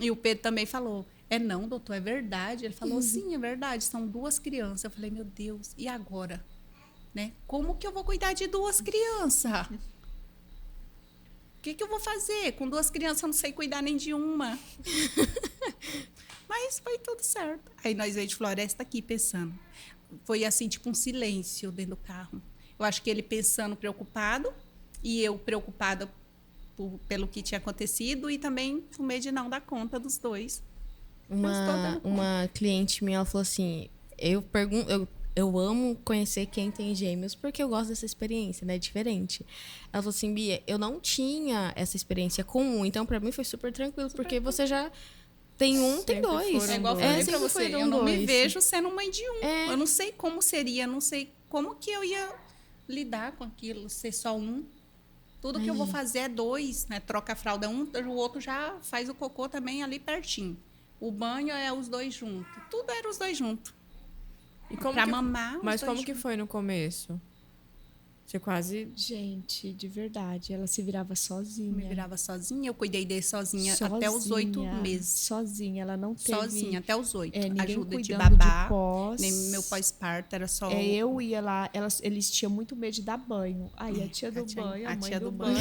E o Pedro também falou... Não, doutor, é verdade. Ele falou, sim, é verdade, são 2 crianças. Eu falei, meu Deus, e agora? Né? Como que eu vou cuidar de 2 crianças? O que eu vou fazer? Com 2 crianças eu não sei cuidar nem de uma. Mas foi tudo certo. Aí nós veio de Floresta aqui pensando. Foi assim, tipo um silêncio dentro do carro. Eu acho que ele pensando, preocupado, e eu preocupada pelo que tinha acontecido, e também com medo de não dar conta dos 2. Uma cliente minha, ela falou assim, eu amo conhecer quem tem gêmeos, porque eu gosto dessa experiência, né? Diferente. Ela falou assim, Bia, eu não tinha essa experiência com então pra mim foi super tranquilo, porque você já tem tem 2. É igual eu falei pra você, eu não me vejo sendo mãe de 1. Eu não sei como seria, não sei como que eu ia lidar com aquilo, ser só 1. Tudo que eu vou fazer é 2, né? Troca a fralda o outro já faz o cocô também ali pertinho. O banho é os 2 juntos. Tudo era os 2 juntos. E como pra mamar. Mas como que foi no começo? Você quase... Gente, de verdade, ela se virava sozinha. Me virava sozinha. Eu cuidei dele sozinha até os 8 meses. Sozinha, ela não teve... Sozinha, até os 8. Ajuda de babá. De pós. Nem meu pós-parto, era só... Eu ia lá, eles tinham muito medo de dar banho. Aí a tia do banho, a mãe do banho.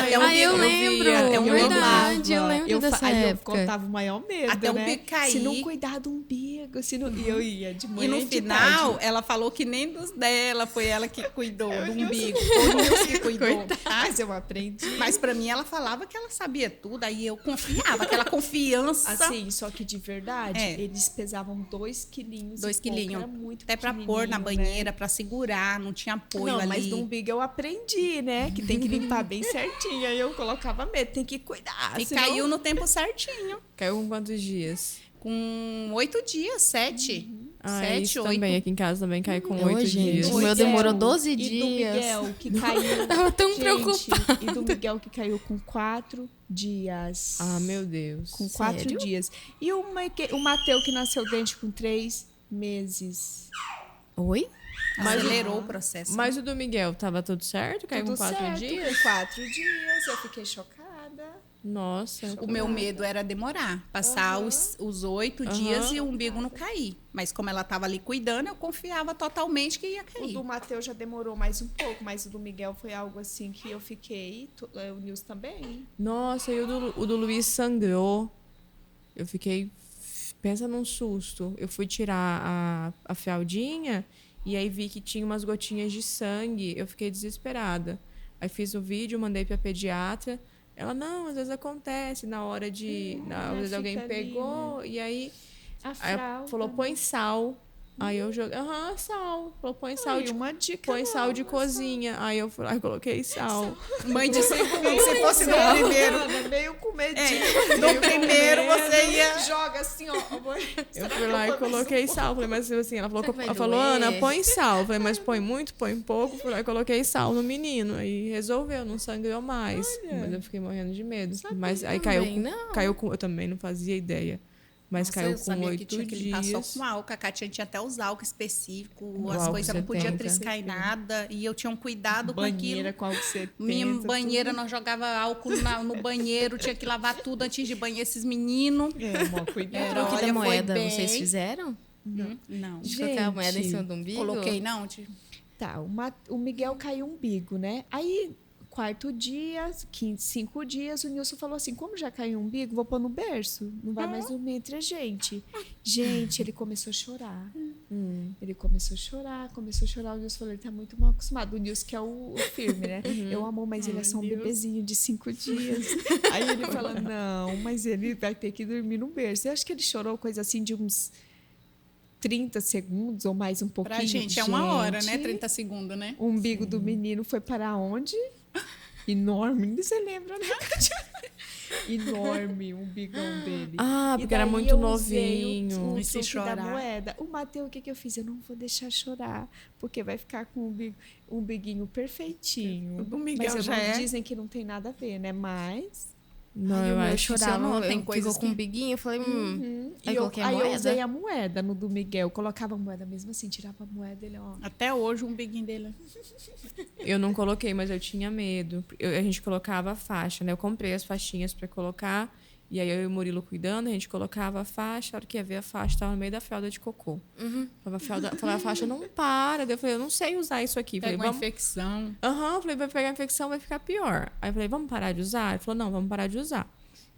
Eu lembro. É verdade, eu lembro dessa época. Eu contava o maior medo, até né? o umbigo cair. Se não cuidar do umbigo, e eu ia de manhã. E no final, ela falou que nem dos dela, foi ela que cuidou do umbigo. Foi o Deus que cuidou. Mas eu aprendi. Mas pra mim, ela falava que ela sabia tudo. Aí eu confiava, aquela confiança. Assim, só que de verdade, eles pesavam 2 quilinhos. 2 quilinhos. Era muito até pra pôr na banheira, pra segurar, não tinha apoio ali. Mas do umbigo eu aprendi, né? Que tem que limpar bem certinho. Aí eu colocava medo, tem que cuidar. E caiu no tempo certinho. Caiu com quantos dias? Com 8 dias, 7. Ah, 7, isso 8. também. Aqui em casa também cai com 8 dias. O meu demorou 12 E dias. do Miguel, que caiu... Tava tão Gente, preocupada. E do Miguel, que caiu com 4 dias. Ah, meu Deus. Com 4 Sério? dias. E o Mateu, que nasceu dente com 3 meses. Oi? Acelerou o processo. Mas o do Miguel tava tudo certo? Caiu Tudo com 4 certo, dias? Com 4 dias, eu fiquei chocada. Nossa. O meu medo era demorar, passar os 8 dias e o umbigo não cair. Mas como ela estava ali cuidando, eu confiava totalmente que ia O cair. do Mateu já demorou mais um pouco, mas o do Miguel foi algo assim que eu fiquei. O Nilson também. Nossa, e o do Luiz sangrou. Eu fiquei... Pensa num susto. Eu fui tirar a fraldinha e aí vi que tinha umas gotinhas de sangue. Eu fiquei desesperada. Aí fiz o vídeo, mandei pra pediatra. Ela, não, às vezes acontece na hora de... às vezes alguém fica pegou e aí... A Aí fralda. falou, põe sal. Aí eu joguei, sal. Falou, põe sal de... Uma dica. Põe sal de cozinha. Aí eu fui lá e coloquei sal. Mãe de segundo, se fosse no primeiro. Meio com medinho. No primeiro você ia... Joga assim, ó. Eu fui lá e coloquei sal. Falei, mas assim, ela falou, Será que vai ela falou, doer? Ana, põe sal. Eu falei, mas põe muito, põe pouco. Fui lá e coloquei sal no menino. Aí resolveu, não sangrou mais. Mas eu fiquei morrendo de medo. Mas aí também não. caiu com... Eu também não fazia ideia. Mas Nossa, caiu eu com sabia 8 que tinha que dias. limpar só com álcool. A Katia tinha até os álcool específico. As álcool coisas não podia 70. triscar em nada. E eu tinha um cuidado Banheira com com álcool 70. aquilo. Minha banheira, nós jogava álcool no banheiro. Tinha que lavar tudo antes de banhar esses meninos. Mó cuidado. Era, Truque olha, da foi moeda, bem. vocês fizeram? Não. De colocar a moeda em cima do umbigo? Coloquei, não. Tá, o Miguel caiu umbigo, né? Aí, 4 dias, 5 dias, o Nilson falou assim, como já caiu o umbigo, vou pôr no berço. Não vai mais dormir entre a gente. Gente, ele começou a chorar. Ele começou a chorar. O Nilson falou, ele tá muito mal acostumado. O Nilson que é o firme, né? Eu amo, mas ele é só um bebezinho de 5 dias. Aí ele falou, não, mas ele vai ter que dormir no berço. Eu acho que ele chorou coisa assim de uns 30 segundos ou mais um pouquinho. Pra gente é 1 hora, né? 30 segundos, né? O umbigo do menino foi para onde? Enorme. Você lembra, né, Katia? Enorme o umbigão dele. Ah, E porque era daí muito eu usei novinho. O E se truque da chorar? moeda. O Mateu, o que eu fiz? Eu não vou deixar chorar, porque vai ficar com o umbiguinho perfeitinho. O do Miguel Mas já é. dizem que não tem nada a ver, né? Mas... Não, Aí eu o meu acho que chorava, não, tem ficou coisas com que- um biguinho, eu falei, Aí E coloquei a aí eu moeda. usei a moeda no do Miguel. Colocava a moeda mesmo assim, tirava a moeda, ele, ó... Até hoje, um biguinho dele. Eu não coloquei, mas eu tinha medo. A gente colocava a faixa, né? Eu comprei as faixinhas pra colocar. E aí eu e o Murilo cuidando, a gente colocava a faixa. A hora que ia ver a faixa, tava no meio da fralda de cocô. Falava, a faixa não para. Daí eu falei, eu não sei usar isso aqui. Pega Falei, uma vamos... infecção. Falei, vai pegar infecção, vai ficar pior. Aí eu falei, vamos parar de usar? Ele falou, não, vamos parar de usar.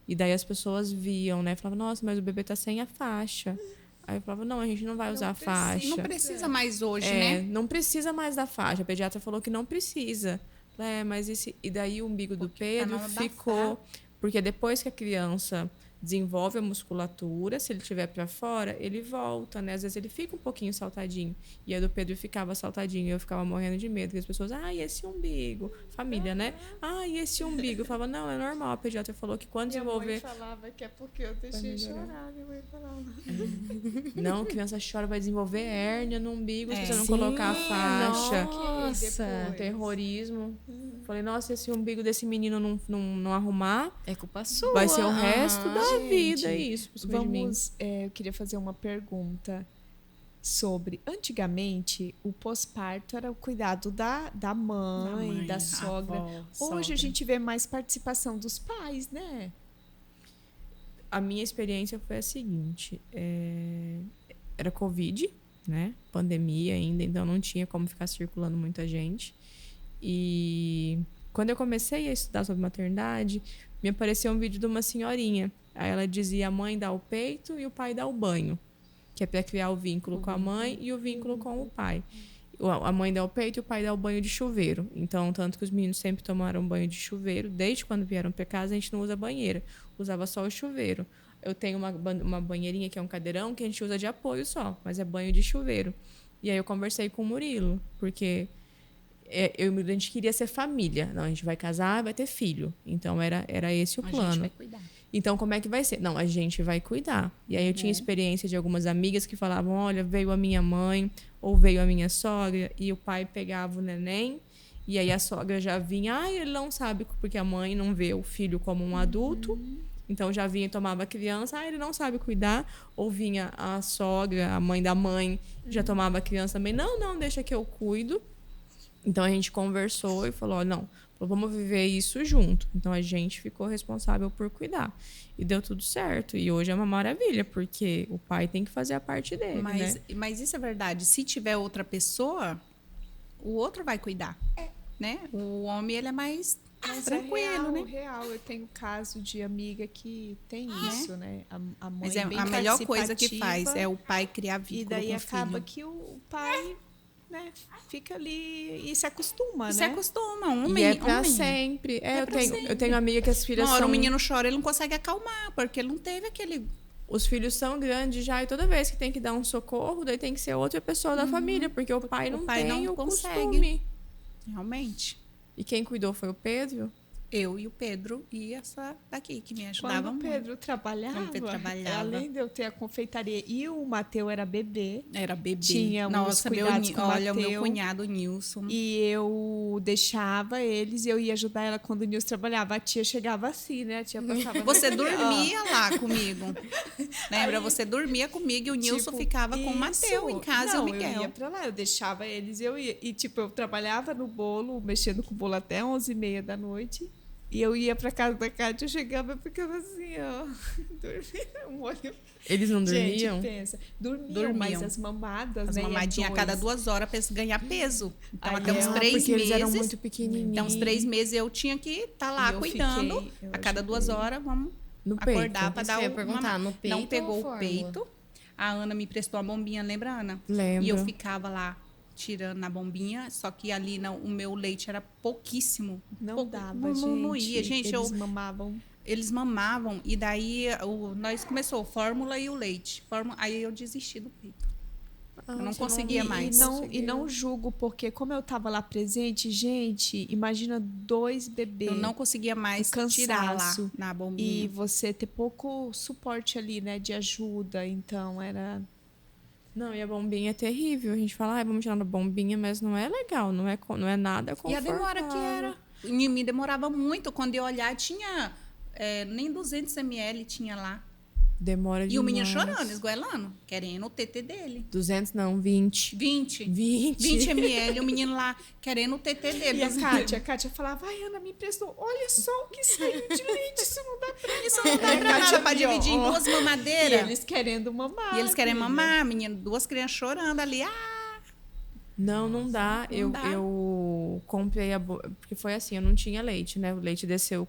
E daí as pessoas viam, né? Falavam, nossa, mas o bebê tá sem a faixa. Aí eu falava, não, a gente não vai usar a faixa. Não precisa mais hoje, É, né? não precisa mais da faixa. A pediatra falou que não precisa. Falei, mas e daí o umbigo do Pedro nova ficou... Porque depois que a criança desenvolve a musculatura, se ele estiver para fora, ele volta, né? Às vezes ele fica um pouquinho saltadinho. E a do Pedro ficava saltadinho. E eu ficava morrendo de medo. Que as pessoas, e esse umbigo? Família, né? E esse umbigo? Eu falava, não, é normal. A pediatra falou que quando desenvolver... Minha mãe falava que é porque eu deixei chorar. Minha mãe falava... Não, criança chora, vai desenvolver hérnia no umbigo se você não Sim, colocar a faixa. Nossa. Terrorismo. Falei, nossa, esse umbigo desse menino não arrumar, É culpa sua. vai ser o resto da Gente, vida isso. Por cima de mim. Eu queria fazer uma pergunta sobre... Antigamente, o pós-parto era o cuidado da mãe, da sogra. avó, Hoje sogra. a gente vê mais participação dos pais, né? A minha experiência foi a seguinte. Era Covid, né? Pandemia ainda, então não tinha como ficar circulando muita gente. E quando eu comecei a estudar sobre maternidade, me apareceu um vídeo de uma senhorinha. Aí ela dizia: a mãe dá o peito e o pai dá o banho, que é para criar o vínculo com a mãe e o vínculo com o pai. A mãe dá o peito e o pai dá o banho de chuveiro. Então, tanto que os meninos sempre tomaram banho de chuveiro. Desde quando vieram para casa, a gente não usa banheira. Usava só o chuveiro. Eu tenho uma banheirinha que é um cadeirão que a gente usa de apoio só, mas é banho de chuveiro. E aí eu conversei com o Murilo, porque a gente queria ser família. Não, a gente vai casar, vai ter filho. Então, era esse o plano. A gente vai cuidar. Então, como é que vai ser? Não, a gente vai cuidar. E aí eu tinha experiência de algumas amigas que falavam, olha, veio a minha mãe ou veio a minha sogra e o pai pegava o neném e aí a sogra já vinha, ele não sabe porque a mãe não vê o filho como um adulto. Então, já vinha e tomava a criança, ele não sabe cuidar. Ou vinha a sogra, a mãe da mãe, já tomava a criança também. Não, deixa que eu cuido. Então, a gente conversou e falou, não, vamos viver isso junto. Então, a gente ficou responsável por cuidar. E deu tudo certo. E hoje é uma maravilha, porque o pai tem que fazer a parte dele, né? Mas isso é verdade. Se tiver outra pessoa, o outro vai cuidar, né? O homem, ele é mais tranquilo, né? Real. Eu tenho caso de amiga que tem isso, né? A mãe mas a melhor coisa que faz é o pai criar vínculo. E daí acaba que o pai, né, fica ali e se acostuma, né? Se acostuma, e é pra sempre. Eu tenho amiga que as filhas o menino chora, ele não consegue acalmar, porque ele não teve aquele... Os filhos são grandes já, e toda vez que tem que dar um socorro, daí tem que ser outra pessoa da família, porque o pai não tem o costume. Realmente. E quem cuidou foi o Pedro? Eu e o Pedro e essa daqui, que me ajudava muito. Quando o Pedro trabalhava, além de eu ter a confeitaria e o Mateu era bebê. Era bebê. Tinha uns cuidados com o Mateu. Olha, o meu cunhado, o Nilson. E eu deixava eles e eu ia ajudar ela quando o Nilson trabalhava. A tia chegava assim, né? A tia passava... Você dormia lá comigo. Lembra? Você dormia comigo e o Nilson ficava com o Mateu em casa e o Miguel. Eu ia pra lá, eu deixava eles e eu ia. E, eu trabalhava no bolo, mexendo com o bolo até 11h30 da noite. E eu ia pra casa da Kátia, eu chegava e ficava assim, dormindo, um olho... Eles não dormiam? Gente, pensa. Dormiam, mas as mamadas, né? As mamadinhas a cada 2 horas para ganhar peso. Então, até uns 3 meses... Porque eles eram muito pequenininhos. Então, uns 3 meses eu tinha que estar lá cuidando. A cada 2 horas, vamos acordar para dar no peito. Não pegou o peito. A Ana me prestou a bombinha, lembra, Ana? Lembro. E eu ficava lá tirando na bombinha, só que ali o meu leite era pouquíssimo. Não dava, não ia. Gente, eles mamavam. Eles mamavam, e daí nós começou fórmula e o leite. Aí eu desisti do peito. Eu não conseguia mais. E não julgo, porque como eu estava lá presente, gente, imagina 2 bebês. Eu não conseguia mais tirar lá na bombinha. E você ter pouco suporte ali, né, de ajuda. Então, era... Não, e a bombinha é terrível. A gente fala, vamos tirar a bombinha, mas não é legal, não é nada confortável. E a demora que era. Em mim demorava muito. Quando eu olhar, tinha nem 200 ml tinha lá. Demora demais. E o menino chorando, esgoelando, querendo o TT dele. 200 não, 20. 20 ml, o menino lá querendo o TT dele. E a Kátia falava, Ana, me emprestou, olha só o que saiu de leite, isso não dá pra isso. Não dá pra nada, pra dividir em 2 mamadeiras. E eles querendo mamar. E eles querem mamar, menino, 2 crianças chorando ali, Não dá. Eu comprei porque foi assim, eu não tinha leite, né? O leite desceu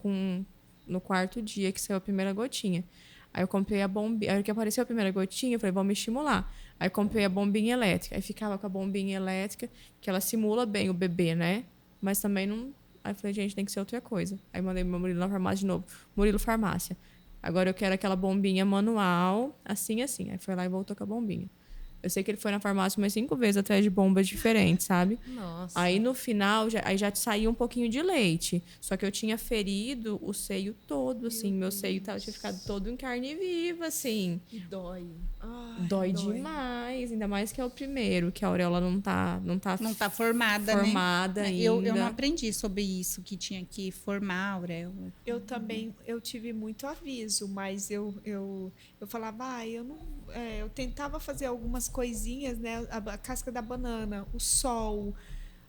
no 4º dia que saiu a primeira gotinha. Aí eu comprei a bombinha. Aí que apareceu a primeira gotinha, eu falei, vamos me estimular. Aí eu comprei a bombinha elétrica. Aí ficava com a bombinha elétrica, que ela simula bem o bebê, né? Mas também não... Aí eu falei, gente, tem que ser outra coisa. Aí mandei meu Murilo na farmácia de novo. Murilo, farmácia. Agora eu quero aquela bombinha manual, assim. Aí foi lá e voltou com a bombinha. Eu sei que ele foi na farmácia umas 5 vezes atrás de bombas diferentes, sabe? Nossa. Aí no final, já saiu um pouquinho de leite. Só que eu tinha ferido o seio todo, assim. Meu seio tinha ficado todo em carne viva, assim. E dói. Dói demais. Ainda mais que é o primeiro, que a auréola não tá formada, né? Ainda. Eu não aprendi sobre isso, que tinha que formar a auréola. Eu também, eu tive muito aviso, mas eu falava, eu tentava fazer algumas coisinhas, né? A casca da banana, o sol.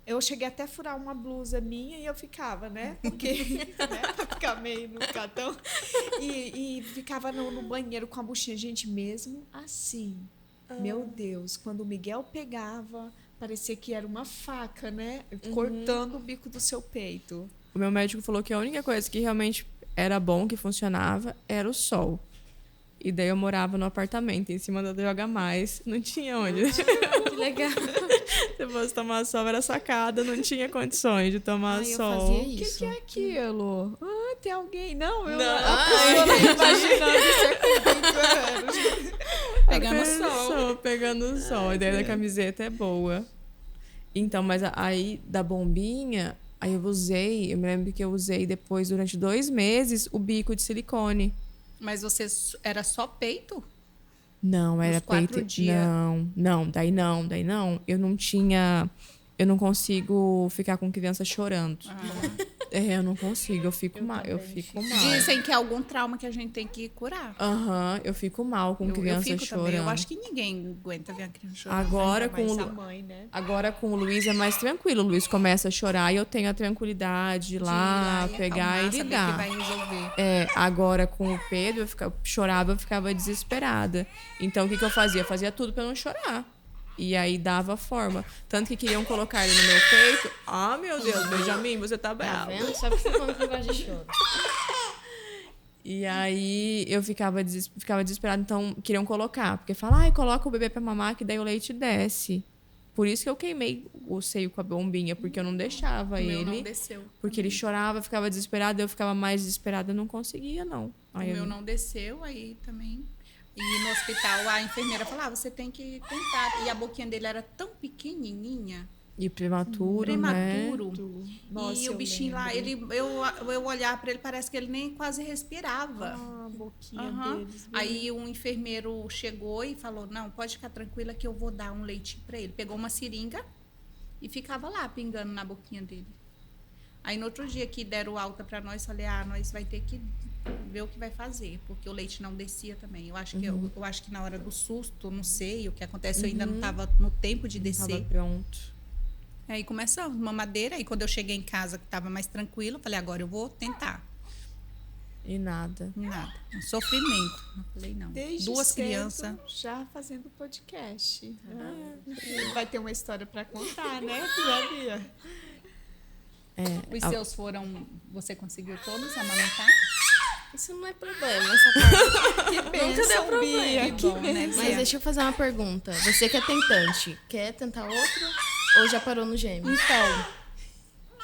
Eu cheguei até a furar uma blusa minha e eu ficava, né? Porque, né? Pra ficar meio no catão. E ficava no banheiro com a buchinha. Gente, mesmo assim, meu Deus, quando o Miguel pegava, parecia que era uma faca, né? Cortando o bico do seu peito. O meu médico falou que a única coisa que realmente era bom, que funcionava, era o sol. E daí eu morava no apartamento, em cima da Droga Mais. Não tinha onde. Que legal. Se fosse tomar sol, era sacada. Não tinha condições de tomar sol. Eu fazia O isso. que é aquilo? Tem alguém? Não, a pessoa lá imaginando ser Pegando sol. Pegando sol. A ideia da camiseta é boa. Então, mas aí da bombinha, aí eu me lembro que eu usei depois, durante 2 meses, o bico de silicone. Mas você era só peito? Não, era peito. Daí não. Eu não consigo ficar com criança chorando. Eu não consigo, eu fico mal. Dizem que é algum trauma que a gente tem que curar. Eu fico mal com criança chorando. Também. Eu acho que ninguém aguenta ver a criança chorando. Agora com o Luiz é mais tranquilo. O Luiz começa a chorar e eu tenho a tranquilidade de ir lá, pegar e lidar. Que vai resolver. Agora com o Pedro, eu ficava desesperada. Então o que eu fazia? Eu fazia tudo pra não chorar. E aí dava forma. Tanto que queriam colocar ele no meu peito. Ah, meu Deus, Benjamin, você tá bravo. Tá vendo? Só porque você falou que gosta de choro. E aí eu ficava desesperada. Então queriam colocar. Porque fala, coloca o bebê pra mamar que daí o leite desce. Por isso que eu queimei o seio com a bombinha. Porque eu não deixava ele. O meu não desceu. Porque ele chorava, ficava desesperado. Eu ficava mais desesperada. Eu não conseguia, não. Aí o meu não desceu, aí também... E no hospital a enfermeira falava, você tem que tentar. E a boquinha dele era tão pequenininha. E prematuro, né? Nossa, e o bichinho lá, eu olhar para ele, parece que ele nem quase respirava. A boquinha deles. Aí um enfermeiro chegou e falou, não, pode ficar tranquila que eu vou dar um leitinho para ele. Pegou uma seringa e ficava lá pingando na boquinha dele. Aí no outro dia que deram alta para nós, falei, nós vai ter que ver o que vai fazer, porque o leite não descia também. Eu acho que eu acho que na hora do susto, não sei o que acontece, eu ainda não estava no tempo de descer. Estava pronto. Aí começamos, mamadeira, e quando eu cheguei em casa, que estava mais tranquilo, eu falei, agora eu vou tentar. E nada. Um sofrimento. Eu falei, não. Desde 2 crianças. Já fazendo podcast. Vai ter uma história para contar, né, Bia? Os seus foram... Você conseguiu todos amamentar? Isso não é problema, essa parte. Que bênção, nunca deu problema. Que bom, né? Mas deixa eu fazer uma pergunta. Você que é tentante, quer tentar outro ou já parou no gêmeo? Então,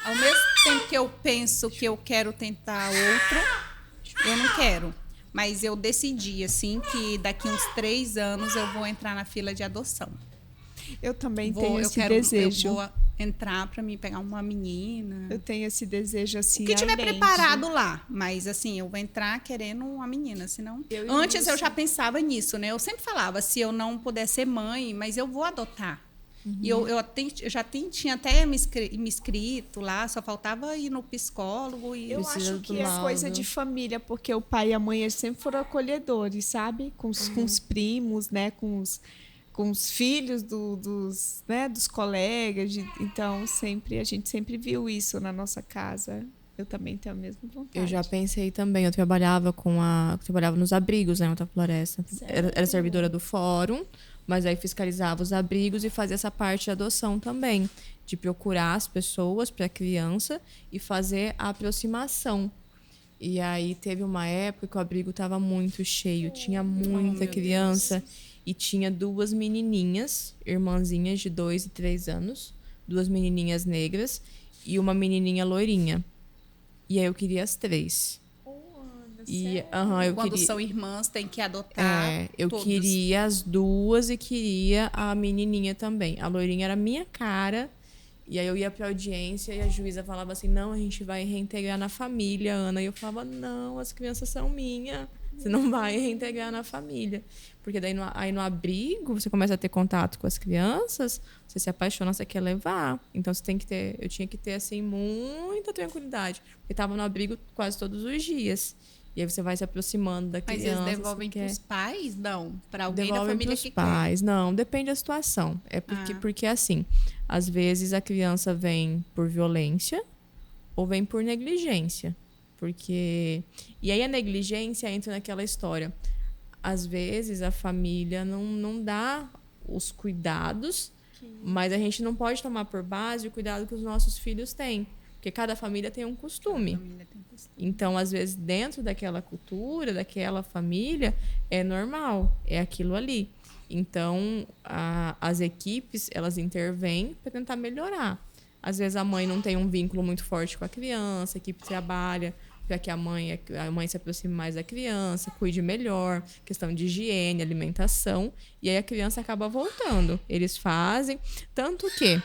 ao mesmo tempo que eu penso que eu quero tentar outro, eu não quero. Mas eu decidi, assim, que daqui uns 3 anos eu vou entrar na fila de adoção. Eu também tenho esse desejo. Eu vou entrar para mim pegar uma menina. Eu tenho esse desejo assim. O que tiver preparado lá, mas assim, eu vou entrar querendo uma menina, senão. Antes eu já pensava nisso, né? Eu sempre falava, se eu não puder ser mãe, mas eu vou adotar. E eu já tinha até me inscrito lá, só faltava ir no psicólogo. E eu acho que é coisa de família, porque o pai e a mãe eles sempre foram acolhedores, sabe? Com os primos, né? Com os filhos dos colegas. Então, a gente sempre viu isso na nossa casa. Eu também tenho a mesma vontade. Eu já pensei também. Eu trabalhava nos abrigos, né, na Alta Floresta. Era servidora do fórum, mas aí fiscalizava os abrigos e fazia essa parte de adoção também. De procurar as pessoas para a criança e fazer a aproximação. E aí teve uma época que o abrigo estava muito cheio. Tinha muita criança. Deus. E tinha 2 menininhas, irmãzinhas de 2 e 3 anos. 2 menininhas negras e uma menininha loirinha. E aí eu queria as 3. Quando são irmãs, tem que adotar eu todos. Queria as 2 e queria a menininha também. A loirinha era minha cara. E aí eu ia pra audiência e a juíza falava assim, não, a gente vai reintegrar na família, Ana. E eu falava, não, as crianças são minhas. Você não vai reintegrar na família. Porque daí no abrigo, você começa a ter contato com as crianças, você se apaixona, você quer levar. Então eu tinha que ter assim muita tranquilidade. Porque estava no abrigo quase todos os dias. E aí você vai se aproximando da criança. Mas eles devolvem para os pais? Não, para alguém da família que pais. Quer. Não, depende da situação. Porque assim, às vezes a criança vem por violência ou vem por negligência. E aí a negligência entra naquela história. Às vezes a família não dá os cuidados, mas a gente não pode tomar por base o cuidado que os nossos filhos têm. Porque cada família tem um costume. Então, às vezes, dentro daquela cultura, daquela família, é normal, é aquilo ali. Então, as equipes, elas intervêm para tentar melhorar. Às vezes, a mãe não tem um vínculo muito forte com a criança, a equipe trabalha para que a mãe se aproxime mais da criança, cuide melhor, questão de higiene, alimentação, e aí a criança acaba voltando. Eles fazem, tanto que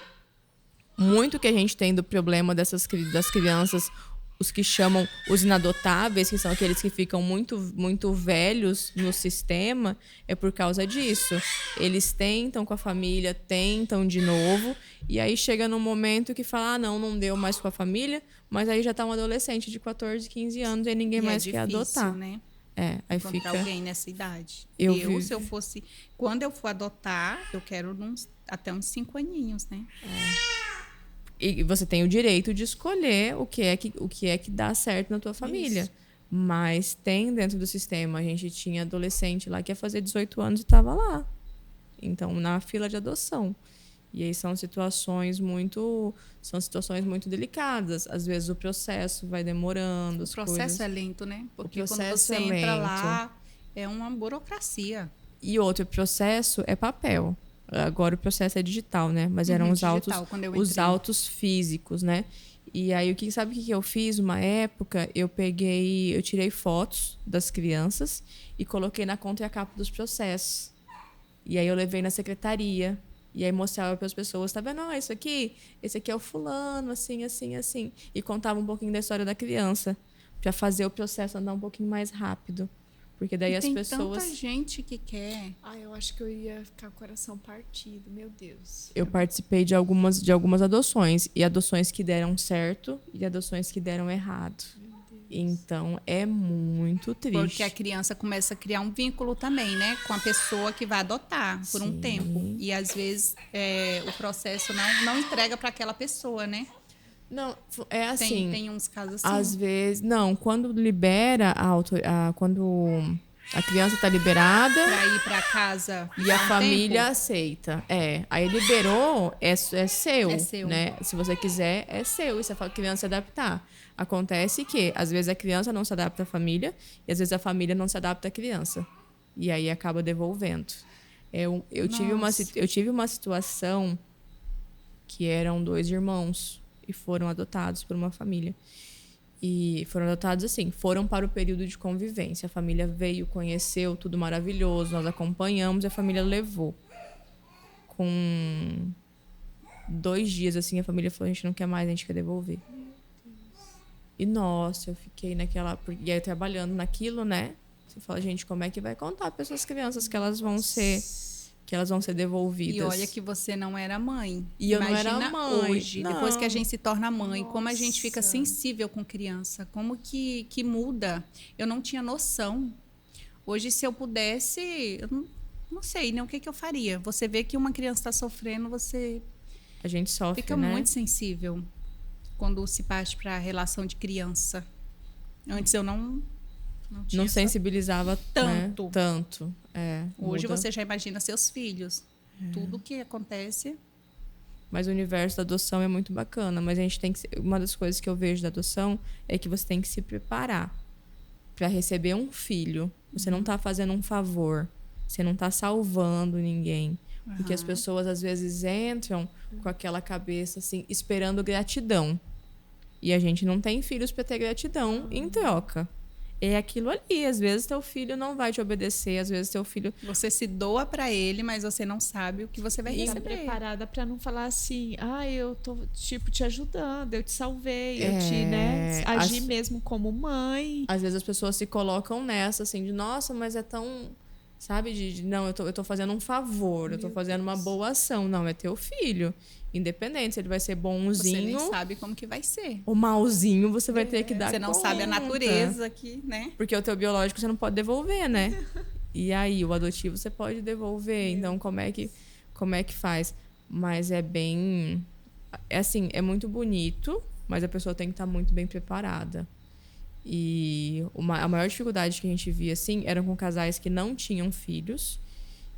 muito que a gente tem do problema das crianças, os que chamam os inadotáveis, que são aqueles que ficam muito, muito velhos no sistema, é por causa disso. Eles tentam com a família, tentam de novo, e aí chega num momento que fala, não deu mais com a família, mas aí já tá um adolescente de 14, 15 anos e ninguém mais quer adotar. Né? Aí encontrar fica... alguém nessa idade. Se eu fosse... Quando eu for adotar, eu quero até uns 5 aninhos, né? E você tem o direito de escolher o que é que dá certo na tua família. Isso. Mas tem dentro do sistema. A gente tinha adolescente lá que ia fazer 18 anos e estava lá. Então, na fila de adoção. E aí são situações muito delicadas. Às vezes o processo vai demorando. O processo é lento, né? Porque quando você entra lento. Lá, é uma burocracia. E outro processo é papel. Agora o processo é digital, né? Mas eram os autos físicos, né? E aí, sabe o que eu fiz? Uma época, eu tirei fotos das crianças e coloquei na conta e a capa dos processos. E aí eu levei na secretaria. E aí mostrava para as pessoas, tá vendo? Esse aqui é o fulano, assim, assim, assim. E contava um pouquinho da história da criança, para fazer o processo andar um pouquinho mais rápido. Porque daí as pessoas... Tem tanta gente que quer. Eu acho que eu ia ficar com o coração partido, meu Deus. Eu participei de algumas adoções. E adoções que deram certo e adoções que deram errado. Então, é muito triste. Porque a criança começa a criar um vínculo também, né? Com a pessoa que vai adotar por um tempo. E, às vezes, o processo não entrega para aquela pessoa, né? Não, é assim. Tem uns casos assim. Às vezes, não. Quando libera quando a criança está liberada. Para ir para casa. E a família aceita. Aí liberou, é seu. É seu. Né? Se você quiser, é seu. E se a criança se adaptar. Acontece que, às vezes, a criança não se adapta à família. E, às vezes, a família não se adapta à criança. E aí acaba devolvendo. Eu tive uma situação que eram 2 irmãos. E foram adotados por uma família. E foram adotados assim, foram para o período de convivência. A família veio, conheceu, tudo maravilhoso, nós acompanhamos e a família levou. Com 2 dias, assim, a família falou, a gente não quer mais, a gente quer devolver. E, nossa, eu fiquei naquela... E aí, trabalhando naquilo, né? Você fala, gente, como é que vai contar para essas crianças que elas vão ser devolvidas? E olha que você não era mãe. E eu não era mãe. Hoje, não. Depois que a gente se torna mãe, como a gente fica sensível com criança, como que muda. Eu não tinha noção. Hoje, se eu pudesse, eu não sei nem o que eu faria. Você vê que uma criança está sofrendo, a gente sofre, fica muito sensível quando se parte para a relação de criança. Antes eu não sensibilizava tanto. Né? Tanto. Hoje você já imagina seus filhos. Tudo que acontece. Mas o universo da adoção é muito bacana. Mas a gente tem que... Uma das coisas que eu vejo da adoção é que você tem que se preparar para receber um filho. Você não está fazendo um favor. Você não está salvando ninguém. Porque as pessoas, às vezes, entram com aquela cabeça, assim, esperando gratidão. E a gente não tem filhos para ter gratidão em troca. É aquilo ali. Às vezes teu filho não vai te obedecer, às vezes teu filho... Você se doa para ele, mas você não sabe o que você vai receber. Tá preparada para não falar assim, eu tô, te ajudando, eu te salvei, eu te, né, agi mesmo como mãe. Às vezes as pessoas se colocam nessa, assim, de nossa, mas é tão... Sabe? Não, eu tô fazendo um favor, eu tô fazendo uma boa ação. Não, é teu filho. Independente se ele vai ser bonzinho. Você nem sabe como que vai ser. O malzinho você vai ter que dar conta. Você não sabe a natureza aqui, né? Porque o teu biológico você não pode devolver, né? E aí, o adotivo você pode devolver. Então, como é que faz? Mas é bem... assim, é muito bonito, mas a pessoa tem que estar muito bem preparada. E a maior dificuldade que a gente via, assim, eram com casais que não tinham filhos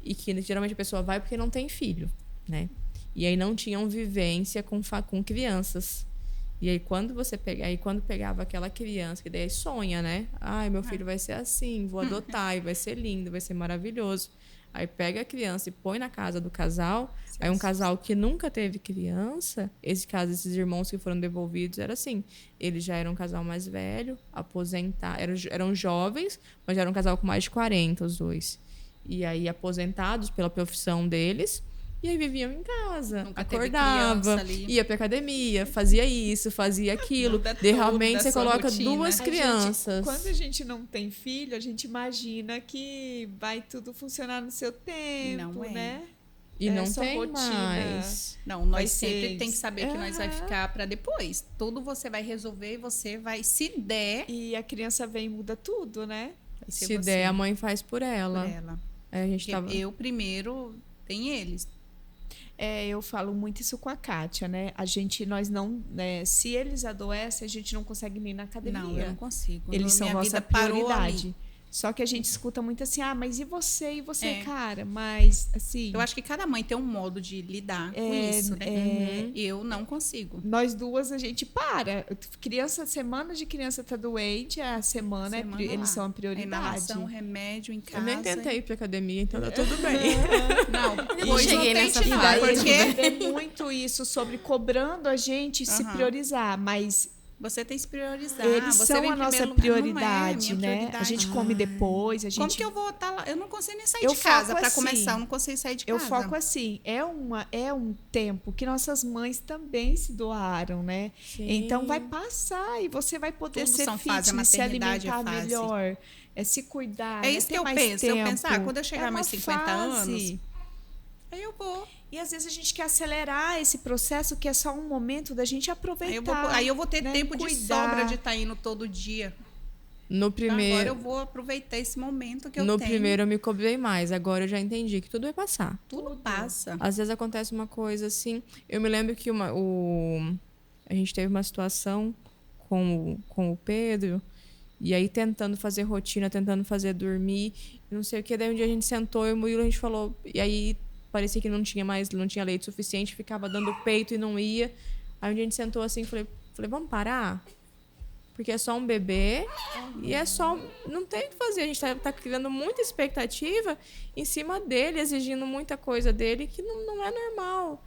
e que geralmente a pessoa vai porque não tem filho, né? E aí não tinham vivência com crianças. E aí quando pegava aquela criança, que daí sonha, né? Meu filho vai ser assim, vou adotar, e vai ser lindo, vai ser maravilhoso. Aí pega a criança e põe na casa do casal. Aí um casal que nunca teve criança, esses irmãos que foram devolvidos, era assim. Eles já eram um casal mais velho, aposentados, eram jovens, mas já eram um casal com mais de 40, os dois. E aí aposentados pela profissão deles, E aí viviam em casa, Nunca acordava, ia pra academia, fazia isso, fazia aquilo. De repente você coloca rotina. 2 crianças. Quando a gente não tem filho, a gente imagina que vai tudo funcionar no seu tempo, não é. né? E não tem rotina. Mais. Não, nós sempre tem que saber que nós vai ficar para depois. Tudo você vai resolver e você vai, se der... E a criança vem e muda tudo, né? Se der, a mãe faz por ela. A gente eu primeiro, tem eles. Eu falo muito isso com a Kátia, né? Nós não, né? Se eles adoecem, a gente não consegue nem ir na academia. Não, eu não consigo. Eles são nossa prioridade. Só que a gente escuta muito assim, mas e você, cara? Mas, assim... Eu acho que cada mãe tem um modo de lidar com isso, né? Eu não consigo. Nós duas, a gente para. Semana de criança tá doente, a semana eles são a prioridade. Inalação, remédio em casa. Eu nem tentei ir pra academia, então tá tudo bem. Não cheguei nessa fase. Porque vê muito isso sobre cobrando a gente se priorizar, mas... Você tem que se priorizar. Eles você são a nossa prioridade, né? Prioridade. A gente come depois. Como que eu vou estar lá? Eu não consigo nem sair de casa. Para começar, eu não consigo sair de casa. Eu foco assim. É um tempo que nossas mães também se doaram, né? Sim. Então, vai passar e você vai poder ser fitness, se alimentar melhor. Se cuidar. É isso que eu penso. Eu penso, quando eu chegar mais 50 anos, aí eu vou. E às vezes a gente quer acelerar esse processo, que é só um momento da gente aproveitar. Aí eu vou ter tempo de sobra de estar indo todo dia. Agora eu vou aproveitar esse momento que eu tenho. No primeiro eu me cobrei mais, agora eu já entendi que tudo vai passar. Tudo passa. Às vezes acontece uma coisa assim. Eu me lembro que a gente teve uma situação com o Pedro, e aí tentando fazer rotina, tentando fazer dormir, não sei o que. Daí um dia a gente sentou e o Murilo, a gente falou, e aí parecia que não tinha leite suficiente, ficava dando peito e não ia. Aí um dia a gente sentou assim e falei, vamos parar? Porque é só um bebê e é só... Não tem o que fazer. A gente tá criando muita expectativa em cima dele, exigindo muita coisa dele que não é normal.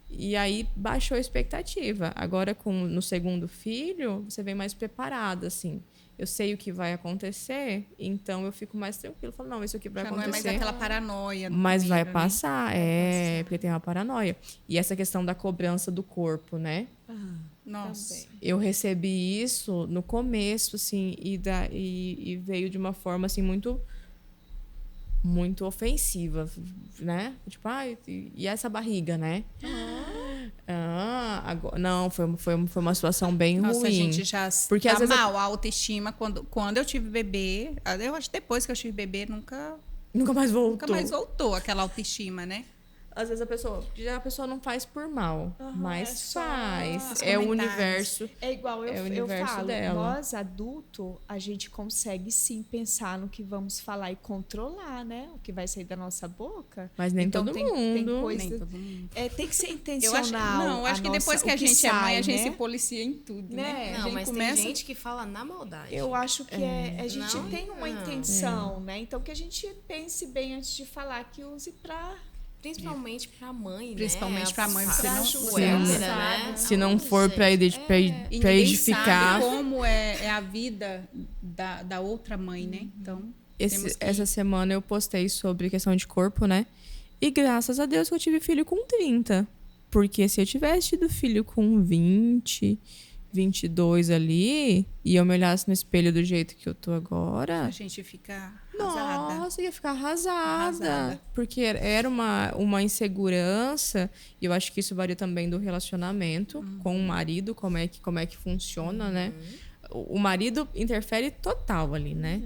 E aí baixou a expectativa. Agora, no segundo filho, você vem mais preparada, assim. Eu sei o que vai acontecer, então eu fico mais tranquilo. Falo, não, isso aqui vai acontecer. Não é mais aquela paranoia. Mas vai passar, porque tem uma paranoia. E essa questão da cobrança do corpo, né? Nossa. Também. Eu recebi isso no começo, assim, e veio de uma forma, assim, muito, muito ofensiva, né? Tipo, e essa barriga, né? Agora, não, foi uma situação bem ruim. A gente já porque às vezes a autoestima. Quando eu tive bebê, eu acho que depois que eu tive bebê, nunca mais voltou. Nunca mais voltou aquela autoestima, né? Às vezes a pessoa não faz por mal, mas faz. É o universo. É igual eu falo, dela. Nós, adultos, a gente consegue sim pensar no que vamos falar e controlar, né? O que vai sair da nossa boca. Mas nem todo mundo. Tem coisa, nem todo mundo. Tem que ser intencional. Eu acho que depois que a gente é mãe, a gente se policia em tudo, né? Não, mas tem gente que fala na maldade. Eu acho que a gente tem uma intenção, né? Então, que a gente pense bem antes de falar, que use pra... Principalmente pra mãe, Principalmente pra mãe, você não né? Se não for pra edificar. Sabe como é a vida da outra mãe, né? Então, essa semana eu postei sobre questão de corpo, né? E graças a Deus que eu tive filho com 30. Porque se eu tivesse tido filho com 20, 22 ali, e eu me olhasse no espelho do jeito que eu tô agora... A gente fica arrasada. Nossa, ia ficar arrasada. Porque era uma insegurança, e eu acho que isso varia também do relacionamento com o marido, como é que funciona, né? O marido interfere total ali, né?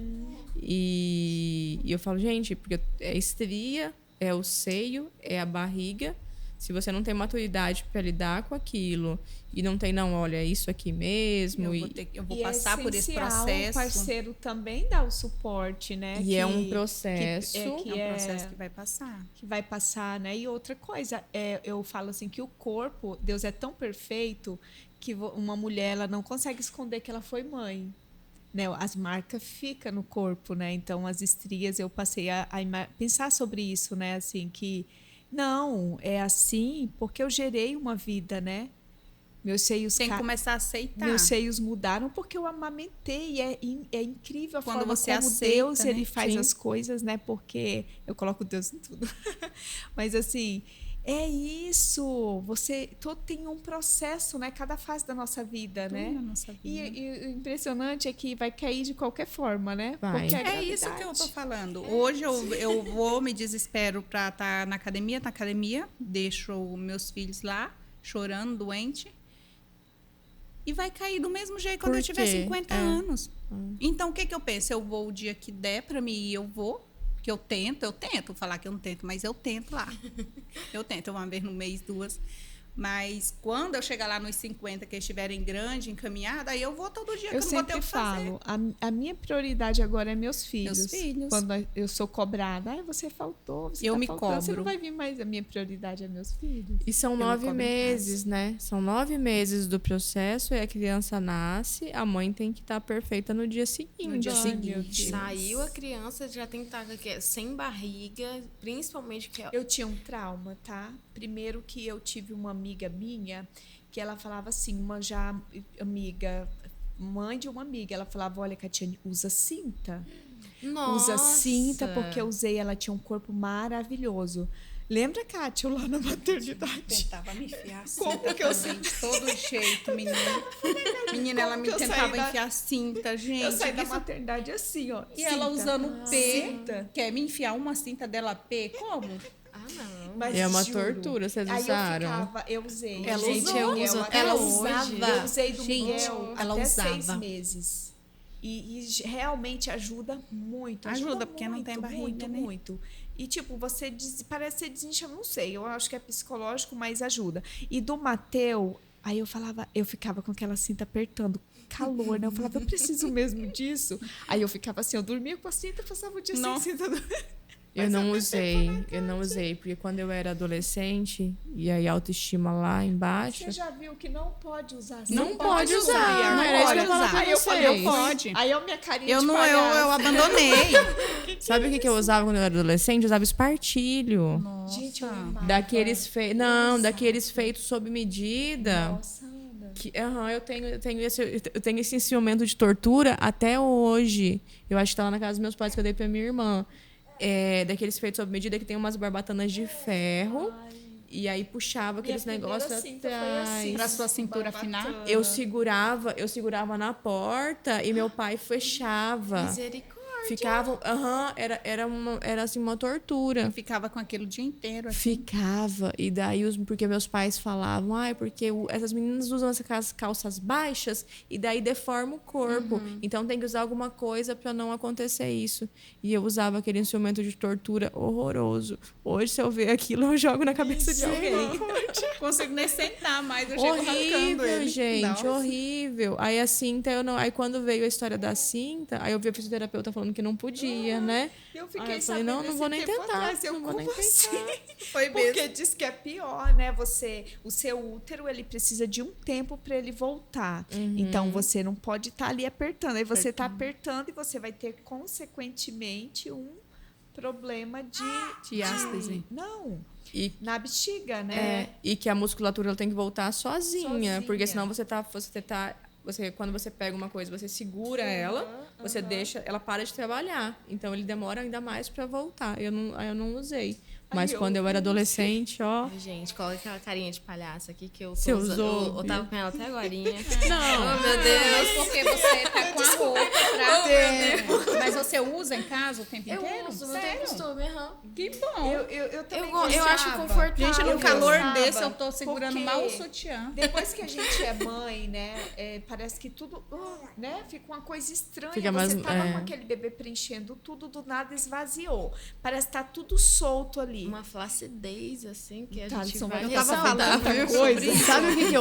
E eu falo, gente, porque é estria, é o seio, é a barriga. Se você não tem maturidade para lidar com aquilo e não tem, olha, é isso aqui mesmo. Eu vou passar por esse processo. O parceiro também dá o suporte, né? E é um processo. É um processo que vai passar. Que vai passar, né? E outra coisa, eu falo assim, que o corpo, Deus é tão perfeito que uma mulher, ela não consegue esconder que ela foi mãe. Né? As marcas ficam no corpo, né? Então, as estrias, eu passei a pensar sobre isso, né? Assim, que... Não, é assim porque eu gerei uma vida, né? Meus seios... Tem que começar a aceitar. Meus seios mudaram porque eu amamentei. É incrível a Quando forma você como aceita, Deus, né? ele faz as coisas, né? Porque eu coloco Deus em tudo. Mas, assim, É isso. Todo tem um processo, né? Cada fase da nossa vida, Tudo né? na nossa vida. E o impressionante é que vai cair de qualquer forma, né? Vai. Porque É isso que eu tô falando. Hoje eu vou, me desespero pra estar na academia, deixo meus filhos lá, chorando, doente. E vai cair do mesmo jeito quando eu tiver 50 anos. Então, o que eu penso? Eu vou o dia que der pra mim ir, eu vou. Que eu tento falar que eu não tento, mas eu tento lá. Eu tento uma vez no mês, 2. Mas quando eu chegar lá nos 50, que eles estiverem grande, encaminhada, aí eu vou todo dia, que eu não vou ter o que fazer. A minha prioridade agora é meus filhos. Meus filhos. Quando eu sou cobrada, você faltou, você Eu tá me faltando, você cobro. não vai vir mais. A minha prioridade é meus filhos. E são 9 meses, né? São 9 meses do processo e a criança nasce, a mãe tem que estar perfeita no dia seguinte. No dia seguinte. Saiu a criança, já tem que estar sem barriga, principalmente que Eu tinha um trauma, tá? Primeiro que eu tive uma amiga minha que ela falava assim, uma já amiga, mãe de uma amiga, ela falava, olha, Catiane, usa cinta. Nossa. Usa cinta, porque eu usei, ela tinha um corpo maravilhoso. Lembra, Kátia, eu lá na maternidade? Tentava me enfiar cinta Como que eu também, de todo jeito, menina. Menina, ela me tentava enfiar cinta, gente. Eu saí da maternidade assim, ó. E ela cinta. usando P, Cinta. quer me enfiar uma cinta dela P? Como? Ah, não. Mas É uma juro. tortura, vocês Aí usaram? eu usei. Ela Gente, usou. eu uso até Ela hoje. usava. Eu usei do Gente, Miguel ela até usava. 6 meses. E realmente ajuda muito. Ajuda, porque não tem barriga, muito, né? muito. E, tipo, parece ser desincha, não sei. Eu acho que é psicológico, mas ajuda. E do Mateu, aí eu ficava com aquela cinta apertando. Calor, né? Eu falava, eu preciso mesmo disso. Aí eu ficava assim, eu dormia com a cinta, passava o dia sem cinta. Eu não usei, porque quando eu era adolescente, e aí a autoestima lá embaixo. Você já viu que não pode usar assim? Não pode usar, não era isso que eu pode falava usar. pra Aí eu falei, vocês. não pode. Aí eu minha carinha Eu de não, palhaço. eu abandonei. Sabe o que eu usava quando eu era adolescente? Eu usava espartilho. Nossa. Gente, eu amava. Daqueles feitos sob medida. Nossa, Ana. Eu tenho esse ciumento de tortura até hoje. Eu acho que tá lá na casa dos meus pais que eu dei pra minha irmã. Daqueles feitos sob medida que tem umas barbatanas de ferro. E aí puxava aqueles negócios atrás. Pra sua cintura afinar. Eu segurava na porta e meu pai fechava. Misericórdia. Ficava, era assim uma tortura. Ficava com aquilo o dia inteiro. Assim. Ficava. E daí, porque meus pais falavam, porque essas meninas usam essas calças baixas e daí deforma o corpo. Então tem que usar alguma coisa para não acontecer isso. E eu usava aquele instrumento de tortura horroroso. Hoje, se eu ver aquilo, eu jogo na cabeça de alguém. Consigo nem sentar mais, eu chego arrancando ele. Gente, Nossa. horrível. Aí a cinta, aí quando veio a história da cinta, aí eu vi a fisioterapeuta falando que não podia, né? Eu fiquei eu falei, não vou nem tentar. Não vou nem tentar. Foi Porque mesmo. diz que é pior, né? O seu útero, ele precisa de um tempo para ele voltar. Então, você não pode estar ali apertando. Aí você está apertando e você vai ter, consequentemente, um problema de Diástase. Não. E Na bexiga, né? e que a musculatura ela tem que voltar sozinha, Sozinha. porque senão quando você pega uma coisa, você segura ela, você deixa, ela para de trabalhar. Então ele demora ainda mais para voltar. Eu não usei. Mas quando eu era adolescente, ó. Gente, coloca aquela carinha de palhaça aqui que eu tô Você usando. usou? Eu tava com ela até agorinha. Não. Oh, meu Deus. Mas porque você tá com a roupa pra ter. Mas você usa em casa o tempo Eu inteiro? uso, não tem Sério? costume, aham. Que bom. Eu também Eu acho gostava. confortável. Gente, no Eu calor gostava, desse, eu tô segurando porque mal o sutiã. Depois que a gente é mãe, né? Parece que tudo, né? Fica uma coisa estranha. Fica Você mais- tava com aquele bebê preenchendo tudo, do nada esvaziou. Parece que tá tudo solto ali. Uma flacidez, assim, que a Tá, gente Alisson, vai eu tava ressaltar, falando viu? outra coisa. Sabe o que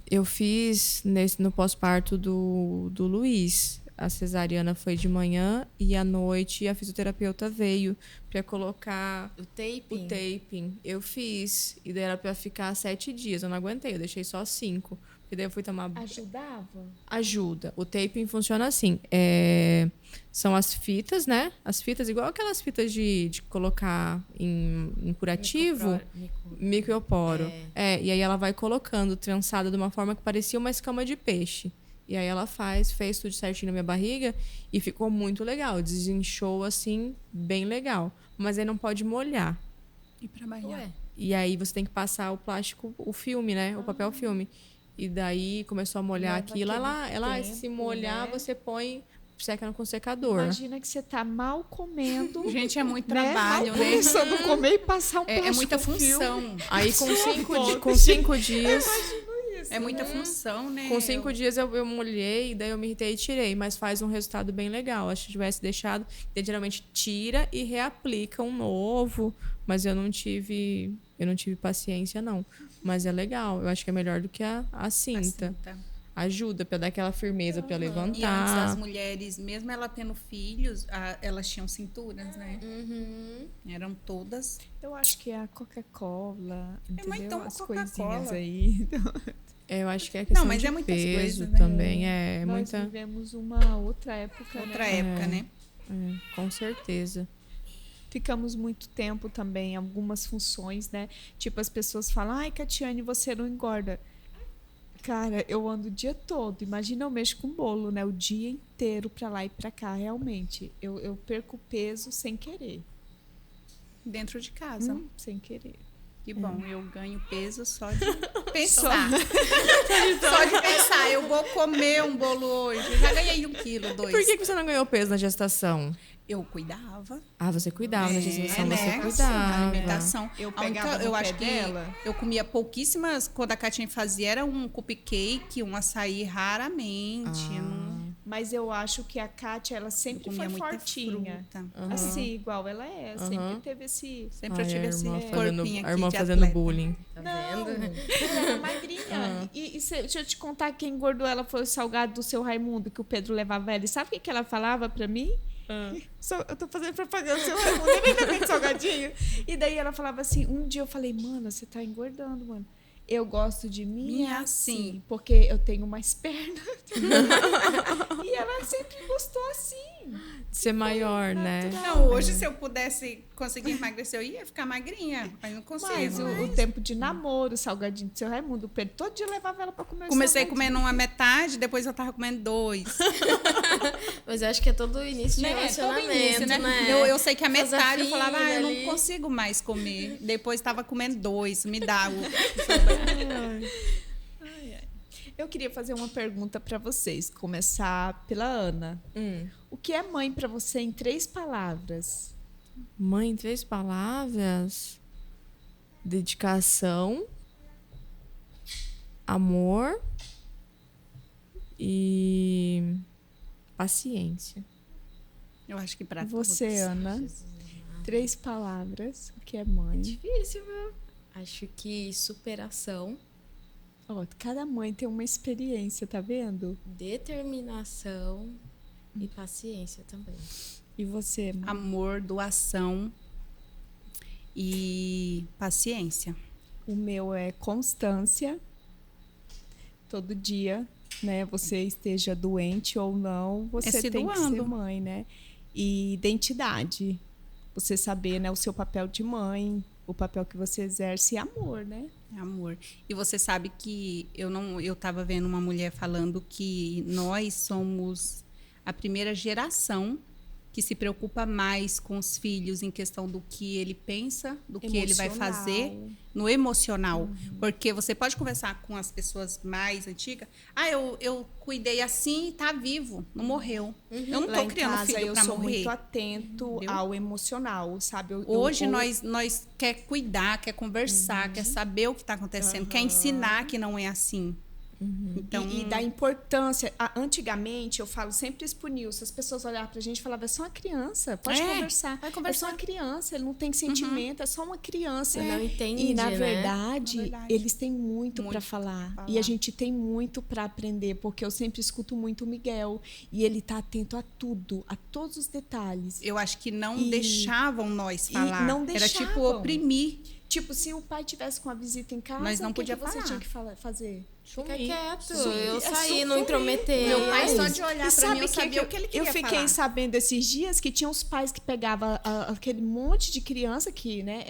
eu fiz no pós-parto do Luiz? A cesariana foi de manhã e à noite a fisioterapeuta veio para colocar O taping. o taping. Eu fiz. E daí era para ficar 7 dias. Eu não aguentei, eu deixei só 5. Porque daí eu fui tomar. Ajudava? Ajuda. O taping funciona assim. São as fitas, né? As fitas, igual aquelas fitas de colocar em curativo. Microporo. E aí ela vai colocando trançada de uma forma que parecia uma escama de peixe. E aí ela fez tudo certinho na minha barriga e ficou muito legal. Desinchou, assim, bem legal. Mas aí não pode molhar. E pra banhar. E aí você tem que passar o plástico, o filme, né? O papel filme. E daí começou a molhar aquilo. Ela se molhar, né? Você põe, seca com secador. Imagina que você tá mal comendo. Gente, é muito trabalho, né? Começando a comer e passar um plástico. É muita função. Aí com 5 dias... É muita função, né? Com 5 dias eu molhei, daí eu me irritei e tirei, mas faz um resultado bem legal. Acho que tivesse deixado, geralmente tira e reaplica um novo, mas eu não tive paciência não. Mas é legal, eu acho que é melhor do que a cinta. Ajuda para dar aquela firmeza para levantar. E antes as mulheres, mesmo ela tendo filhos, elas tinham cinturas, né? Eram todas. Eu acho que é a Coca-Cola, entendeu? Mas então as Coca-Cola. coisinhas aí. Eu acho que é questão mas de é muitas peso coisas, né? também. Nós vivemos uma outra época, né? Com certeza. Ficamos muito tempo também, algumas funções, né? Tipo, as pessoas falam, ai, Catiane, você não engorda. Cara, eu ando o dia todo. Imagina, eu mexo com bolo, né? O dia inteiro pra lá e pra cá, realmente. Eu perco peso sem querer. Dentro de casa. Sem querer. Que bom, eu ganho peso só de pensar. Só de pensar, eu vou comer um bolo hoje. Eu já ganhei 1 quilo, 2. Por que você não ganhou peso na gestação? Eu cuidava. Você cuidava na gestação, né? você cuidava. A alimentação. Eu pegava eu no acho pé que dela. eu comia pouquíssimas. Quando a Catinha fazia, era um cupcake, um açaí, raramente. Mas eu acho que a Kátia, ela sempre foi fortinha. Assim, igual ela é. Sempre teve esse... Sempre eu tive esse corpinho aqui a irmã de fazendo atleta. bullying. Tá vendo? Ela era magrinha. E deixa eu te contar, quem engordou ela foi o salgado do seu Raimundo, que o Pedro levava ela. E sabe o que ela falava pra mim? Eu tô fazendo propaganda do seu Raimundo, eu nem lembro de salgadinho. E daí ela falava assim, um dia eu falei, mano, você tá engordando, mano. Eu gosto de mim assim, porque eu tenho mais pernas. E ela sempre gostou assim. De ser maior, né? Não, hoje se eu pudesse conseguir emagrecer, eu ia ficar magrinha, mas não consigo. Mas o tempo de namoro, o salgadinho do seu Raimundo, o Pedro todo dia levava ela pra comer. Comecei comendo uma metade, depois eu tava comendo 2. Mas eu acho que é todo o início de relacionamento, início, né? Eu sei que a metade eu falava, eu ali. não consigo mais comer. Depois tava comendo 2, me dá o... Eu queria fazer uma pergunta para vocês, começar pela Ana. O que é mãe para você em 3 palavras? Mãe em 3 palavras? Dedicação, amor e paciência. Eu acho que para você, todos. Ana, 3 palavras. O que é mãe? Difícil, viu? Acho que superação. Cada mãe tem uma experiência, tá vendo? Determinação e paciência também. E você, mãe? Amor, doação e paciência. O meu é constância. Todo dia, né? Você esteja doente ou não, você tem que ser mãe, né? E identidade. Você saber, né, o seu papel de mãe, o papel que você exerce e amor, né? Amor. E você sabe que eu estava vendo uma mulher falando que nós somos a primeira geração que se preocupa mais com os filhos em questão do que ele pensa, do que ele vai fazer no emocional. Porque você pode conversar com as pessoas mais antigas. Eu cuidei assim e tá vivo, não morreu. Eu não tô criando filho para morrer. Eu sou muito atento ao emocional, sabe? Hoje nós quer cuidar, quer conversar, quer saber o que está acontecendo, quer ensinar que não é assim. Então, e da importância. Antigamente, eu falo sempre isso pro Nilson, as pessoas olhavam pra gente e falavam, é só uma criança, pode conversar. Vai conversar. É só uma criança, ele não tem sentimento, é só uma criança. Não entende, e, na né? verdade, eles têm muito para falar. E a gente tem muito para aprender, porque eu sempre escuto muito o Miguel, e ele tá atento a tudo, a todos os detalhes. Eu acho que não deixavam nós falar. Não deixavam. Era tipo oprimir. Tipo, se o pai tivesse com a visita em casa, nós não podia você tinha que fazer? Fica quieto. Eu saí, não intrometer. Meu pai só de olhar pra mim, eu sabia o que ele queria falar. Eu fiquei falar. sabendo esses dias que tinha os pais que pegavam aquele monte de criança que, né,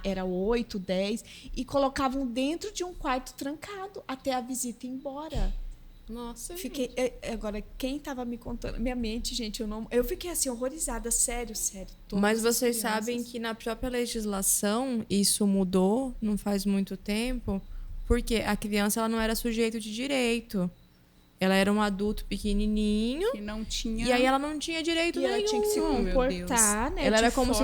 era 8, 10, e colocavam dentro de um quarto trancado até a visita ir embora. Nossa, Fiquei, agora, quem tava me contando? Minha mente, gente, eu fiquei assim, horrorizada, sério. Mas vocês sabem que na própria legislação isso mudou, não faz muito tempo, porque a criança ela não era sujeito de direito. Ela era um adulto pequenininho. Que não tinha... E aí ela não tinha direito nenhum. Ela tinha que se comportar, né? Ela era como se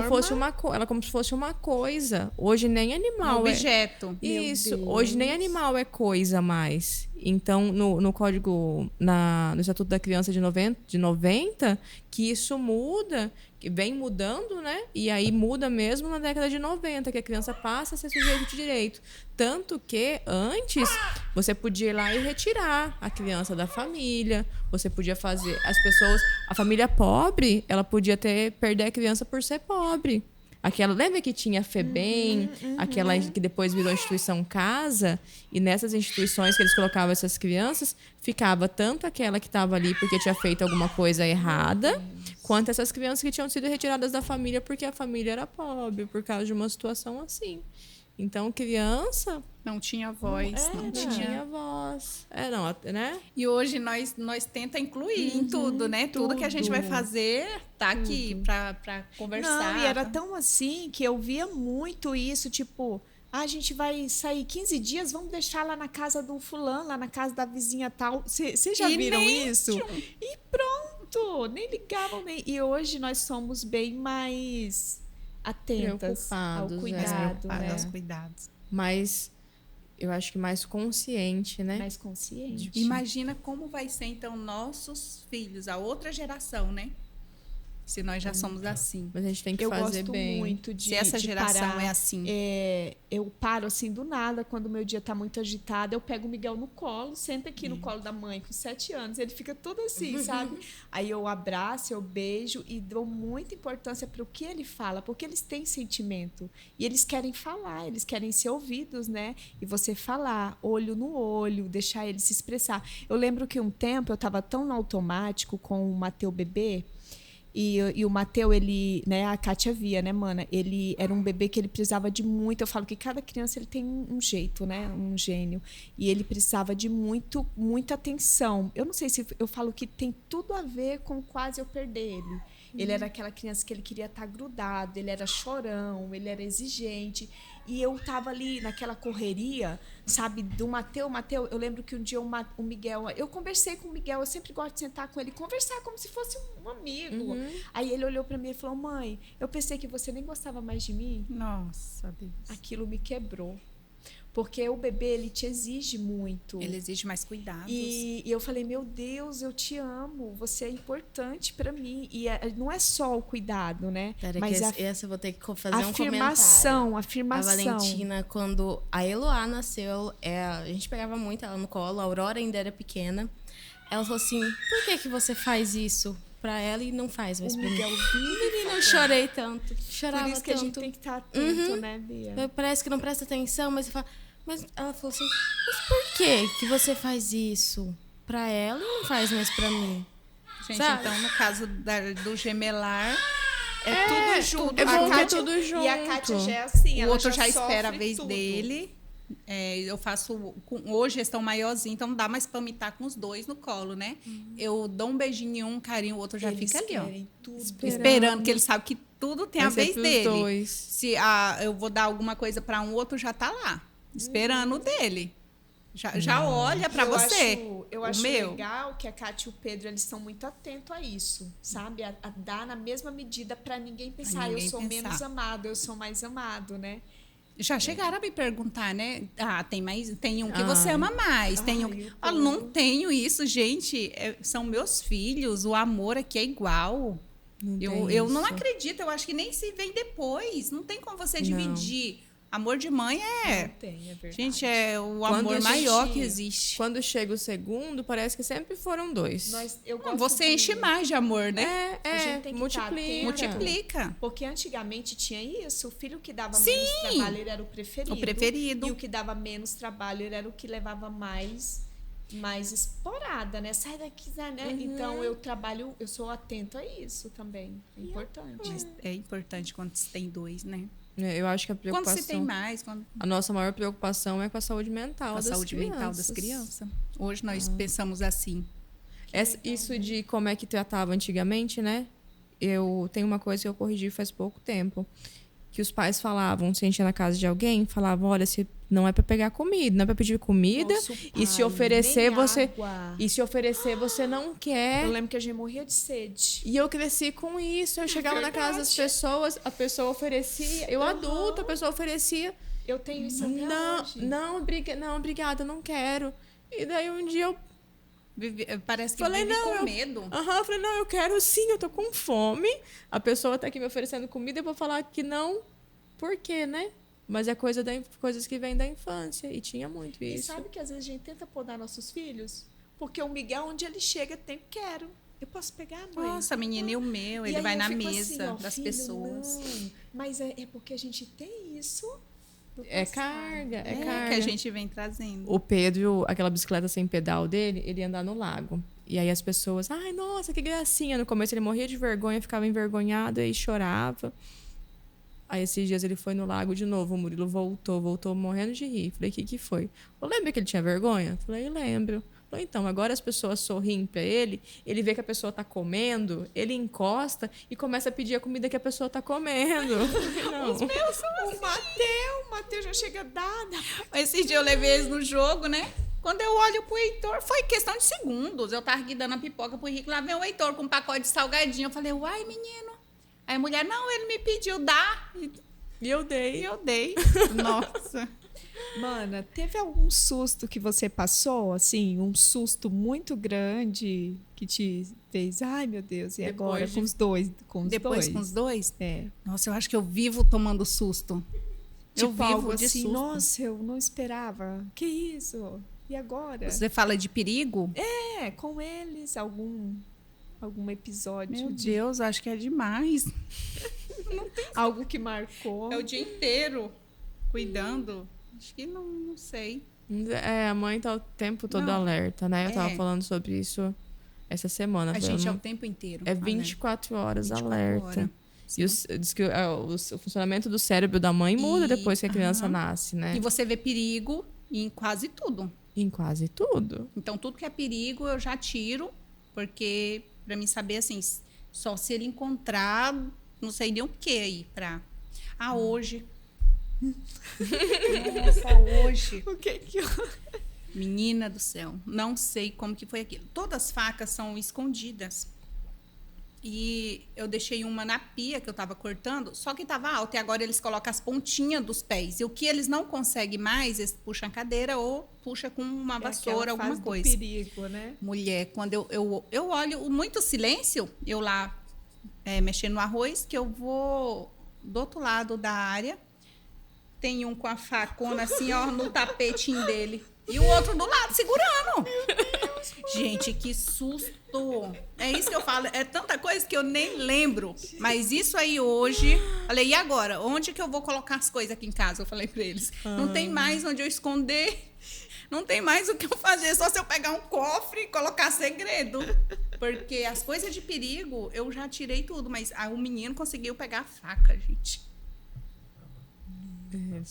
fosse uma coisa. Hoje nem animal um objeto. Isso. Hoje nem animal é coisa mais. Então, no Código, no Estatuto da Criança de 90, que isso muda, que vem mudando, né? E aí muda mesmo na década de 90, que a criança passa a ser sujeito de direito. Tanto que, antes, você podia ir lá e retirar a criança da família. Você podia fazer... A família pobre, ela podia perder a criança por ser pobre. Lembra que tinha a FEBEM, aquela que depois virou a instituição casa, e nessas instituições que eles colocavam essas crianças, ficava tanto aquela que estava ali porque tinha feito alguma coisa errada, quanto essas crianças que tinham sido retiradas da família porque a família era pobre, por causa de uma situação assim. Então, criança... Não tinha voz. Não tinha voz. Né? E hoje nós tenta incluir em tudo, né? Tudo que a gente vai fazer tá aqui pra conversar. Não, e era tão assim que eu via muito isso, tipo... a gente vai sair 15 dias, vamos deixar lá na casa do fulano, lá na casa da vizinha tal. Vocês já viram isso? E pronto! Nem ligavam, nem... E hoje nós somos bem mais... atentas ao cuidado, né? Aos cuidados. Mas eu acho que mais consciente, né? Mais consciente. Imagina como vai ser, então, nossos filhos, a outra geração, né? Se nós já somos assim. Mas a gente tem que fazer bem. Eu gosto muito de Se essa geração parar, é assim. Eu paro assim do nada, quando o meu dia tá muito agitado, eu pego o Miguel no colo, senta aqui no colo da mãe com 7 anos, ele fica todo assim, sabe? Aí eu abraço, eu beijo e dou muita importância para o que ele fala, porque eles têm sentimento e eles querem falar, eles querem ser ouvidos, né? E você falar, olho no olho, deixar ele se expressar. Eu lembro que um tempo eu estava tão no automático com o Mateu bebê. E o Mateu, ele, né, a Kátia via, né, mana? Ele era um bebê que ele precisava de muito. Eu falo que cada criança ele tem um jeito, né? Um gênio. E ele precisava de muita atenção. Eu não sei se eu falo que tem tudo a ver com quase eu perder ele. Ele era aquela criança que ele queria estar grudado, ele era chorão, ele era exigente. E eu tava ali naquela correria, sabe, do Mateu. Eu lembro que um dia o Miguel... Eu conversei com o Miguel, eu sempre gosto de sentar com ele, conversar como se fosse um amigo. Aí ele olhou para mim e falou, mãe, eu pensei que você nem gostava mais de mim. Nossa, Deus. Aquilo me quebrou. Porque o bebê, ele te exige muito. Ele exige mais cuidados. E eu falei, meu Deus, eu te amo. Você é importante para mim. E não é só o cuidado, né? Pera, mas essa eu vou ter que fazer um comentário. Afirmação. A Valentina, quando a Eloá nasceu, a gente pegava muito ela no colo. A Aurora ainda era pequena. Ela falou assim, por que você faz isso pra ela e não faz mais pra mim? Menina, eu chorei tanto. Chorava tanto. Por isso que a gente tem que estar atento, né, Bia? Parece que não presta atenção, mas você fala... Mas ela falou assim, mas por que você faz isso pra ela e não faz mais pra mim? Gente, sabe? Então, no caso do gemelar, tudo junto. É bom Kátia, tudo junto. E a Kátia já é assim, o outro já espera a vez tudo. dele. Eu faço... Hoje estão maiorzinhos, então não dá mais pra me estar com os dois no colo, né? Eu dou um beijinho em um, carinho, o outro já fica ali, ó. Esperando, que ele sabe que tudo tem a vez dele. Dois. Se eu vou dar alguma coisa pra um, outro já tá lá. Esperando o dele. Já olha para você. Eu acho legal que a Kátia e o Pedro, eles são muito atentos a isso, sabe? A dar na mesma medida para ninguém pensar, eu sou menos amado, eu sou mais amado, né? Já chegaram a me perguntar, né? Tem um que você ama mais. Não tenho isso, gente. São meus filhos, o amor aqui é igual. Eu não acredito, eu acho que nem se vem depois. Não tem como você dividir. Amor de mãe Não tem, é verdade. Gente, é o amor maior que existe. Quando chega o segundo, parece que sempre foram dois. Você enche mais de amor, né? A gente tem que multiplica. Porque antigamente tinha isso. O filho que dava menos trabalho, ele era o preferido. E o que dava menos trabalho, ele era o que levava mais esporada, né? Sai daqui, né? Então, eu sou atento a isso também. É importante. Mas é importante quando você tem dois, né? Eu acho que a preocupação... Quando você tem mais... A nossa maior preocupação é com a saúde mental das crianças. Mental das crianças. Hoje nós pensamos assim. Isso de como é que tratava antigamente, né? Eu tenho uma coisa que eu corrigi faz pouco tempo. Que os pais falavam, se a gente ia na casa de alguém, falavam, olha, se não é para pegar comida, não é para pedir comida. Nossa, pai, e se oferecer, água. E se oferecer, você não quer. Eu lembro que a gente morria de sede. E eu cresci com isso. Eu chegava na casa das pessoas, a pessoa oferecia. Eu adulta, a pessoa oferecia. Eu tenho isso até hoje. Não, obrigada, não quero. E daí um dia eu parece que falei, vive não, com medo. Eu falei, não, eu quero sim, eu tô com fome. A pessoa tá aqui me oferecendo comida e eu vou falar que não. Por quê, né? Mas é coisas que vêm da infância. E tinha muito isso. E sabe que às vezes a gente tenta podar nossos filhos? Porque o Miguel, onde ele chega, tem quero. Eu posso pegar, mãe? Nossa, menina, e o meu? Ele vai na mesa assim, das filho, pessoas. Não. Mas é porque a gente tem isso. É carga, é carga. Que a gente vem trazendo. O Pedro, aquela bicicleta sem pedal dele, ele ia andar no lago. E aí as pessoas, ai, nossa, que gracinha. No começo ele morria de vergonha, ficava envergonhado e chorava. Aí esses dias ele foi no lago de novo, o Murilo voltou morrendo de rir. Falei, o que foi? Eu lembro que ele tinha vergonha? Falei, lembro. Falei, então, agora as pessoas sorriem pra ele vê que a pessoa tá comendo, ele encosta e começa a pedir a comida que a pessoa tá comendo. Não. Os meus são assim. O Matheus já chega dada. Esses dias eu levei eles no jogo, né? Quando eu olho pro Heitor, foi questão de segundos. Eu tava aqui dando a pipoca pro Henrique, lá vem o Heitor com um pacote de salgadinho. Eu falei, uai, menino. Aí a mulher, não, ele me pediu, dá. E eu dei. E eu dei. Nossa. Mana, teve algum susto que você passou, assim, um susto muito grande que te fez, ai meu Deus, e agora com os dois? Depois com os dois? É. Nossa, eu acho que eu vivo tomando susto. Tipo, eu vivo algo de assim, susto. nossa, eu não esperava. Que isso? E agora? Você fala de perigo? É, com eles, algum episódio. Meu Deus, acho que é demais. Algo que marcou. É o dia inteiro cuidando. Acho que não sei. É, a mãe tá o tempo todo alerta, né? Eu tava falando sobre isso essa semana. A gente é o tempo inteiro. É 24 horas 24 alerta. horas. E diz que o funcionamento do cérebro da mãe muda depois que a criança nasce, né? E você vê perigo em quase tudo. Em quase tudo. Então, tudo que é perigo, eu já tiro. Porque, pra mim saber, assim, só se ele encontrar, não sei nem o que aí pra... hoje... Nossa, hoje... O que eu... Menina do céu, não sei como que foi aquilo. Todas as facas são escondidas. E eu deixei uma na pia que eu estava cortando, só que estava alta. E agora eles colocam as pontinhas dos pés. E o que eles não conseguem mais, eles puxam a cadeira ou puxam com uma vassoura, alguma coisa. Do perigo, né? Mulher, quando eu olho muito silêncio, eu lá mexendo no arroz, que eu vou do outro lado da área, tem um com a facona assim, ó, no tapetinho dele. E o outro do lado, segurando. Gente, que susto. É isso que eu falo. É tanta coisa que eu nem lembro. Mas isso aí hoje... Falei, e agora? Onde que eu vou colocar as coisas aqui em casa? Eu falei pra eles. Não tem mais onde eu esconder. Não tem mais o que eu fazer. Só se eu pegar um cofre e colocar segredo. Porque as coisas de perigo, eu já tirei tudo. Mas o menino conseguiu pegar a faca, gente. Eles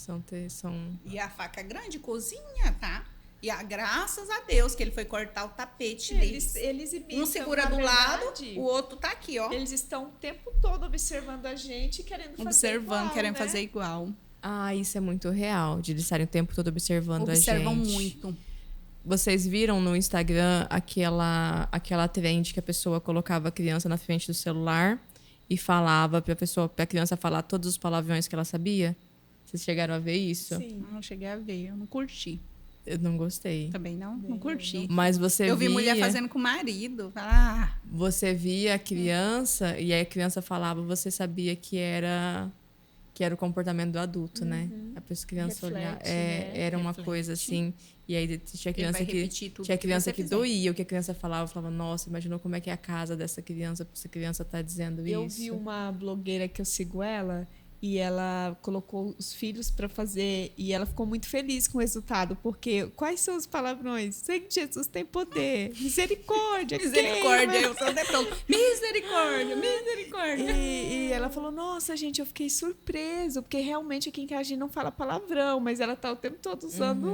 são... E a faca é grande, cozinha, tá? E graças a Deus que ele foi cortar o tapete deles. Eles imitam, um segura do lado, o outro tá aqui, ó. Eles estão o tempo todo observando a gente e querendo fazer igual, querendo né? fazer igual. Isso é muito real, de eles estarem o tempo todo observando a gente. Observam muito. Vocês viram no Instagram aquela trend que a pessoa colocava a criança na frente do celular e falava pra criança falar todos os palavrões que ela sabia? Vocês chegaram a ver isso? Sim. Não cheguei a ver, eu não curti. Eu não gostei. Também não curti. Mas eu vi mulher fazendo com o marido. Você via a criança e aí a criança falava, você sabia que era o comportamento do adulto, né? A criança olhar, era uma coisa assim. E aí tinha criança que doía o que a criança falava. Eu falava, nossa, imaginou como é que é a casa dessa criança, essa criança tá dizendo isso. Eu vi uma blogueira que eu sigo ela. E ela colocou os filhos para fazer e ela ficou muito feliz com o resultado, porque quais são os palavrões? Sei que Jesus tem poder, misericórdia, misericórdia, eu sou até pronto. Misericórdia, misericórdia. E ela falou, nossa, gente, eu fiquei surpreso, porque realmente aqui em casa a gente não fala palavrão, mas ela tá o tempo todo usando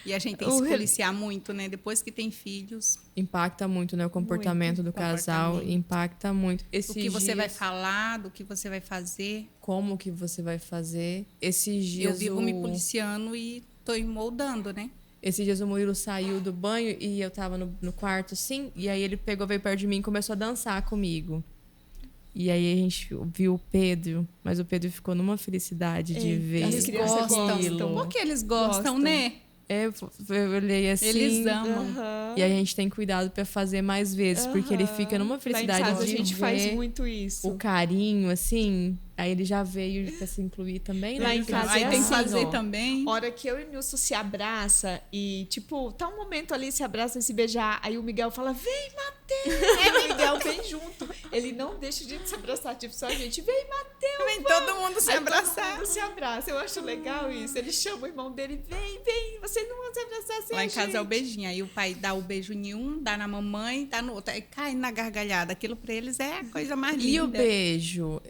E a gente tem que se policiar muito, né? Depois que tem filhos. Impacta muito, né? O comportamento do casal. Impacta muito. Do que você vai falar, do que você vai fazer. Como que você vai fazer. Esses dias eu vivo me policiando e tô me moldando, né? Esses dias o Murilo saiu do banho e eu tava no quarto, assim. E aí ele veio perto de mim e começou a dançar comigo. E aí a gente viu o Pedro, mas o Pedro ficou numa felicidade de ver. Eles gostam. Por que eles gostam, né? Eu olhei assim. Eles amam. E a gente tem cuidado para fazer mais vezes, porque ele fica numa felicidade lá em casa, de a gente ver faz muito isso. O carinho, assim. Aí ele já veio para se incluir também, né? Lá em casa aí tem que fazer também. Hora que eu e o Nilson se abraça e, tipo, tá um momento ali, se abraça e se beijar. Aí o Miguel fala, vem, Matheus! O Miguel vem junto. Ele não deixa a gente se abraçar, tipo, só a gente, vem, Matheus! Vem todo mundo se abraçar. Todo mundo se abraça. Eu acho legal isso. Ele chama o irmão dele, vem, vocês não vão se abraçar sem Lá a em casa gente. é o beijinho. Aí o pai dá o beijo em um, dá na mamãe, dá no outro. Aí cai na gargalhada. Aquilo pra eles é a coisa mais linda. E o beijo?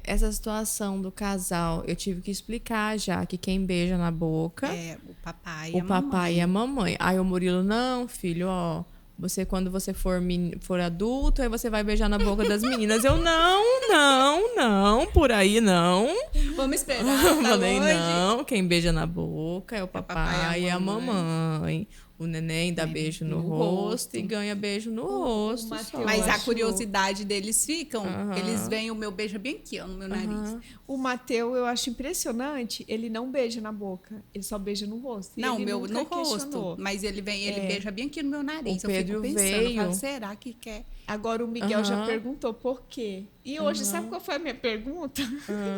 Essa situação do casal, eu tive que explicar já que quem beija na boca é o papai e a mamãe. Aí o Murilo, não, filho, ó, você quando você for adulto, aí você vai beijar na boca das meninas. Eu, não, por aí não. Vamos esperar. Falei, não, quem beija na boca é o papai e a mamãe. O neném dá beijo no rosto e ganha beijo no rosto. Mas a curiosidade deles ficam. Eles veem o meu beijo bem aqui, ó, no meu nariz. O Mateus, eu acho impressionante, ele não beija na boca, ele só beija no rosto. Não, meu no rosto. Mas ele beija bem aqui no meu nariz. O Pedro eu fico pensando, veio. Falo, será que quer? Agora o Miguel já perguntou por quê. E hoje, sabe qual foi a minha pergunta?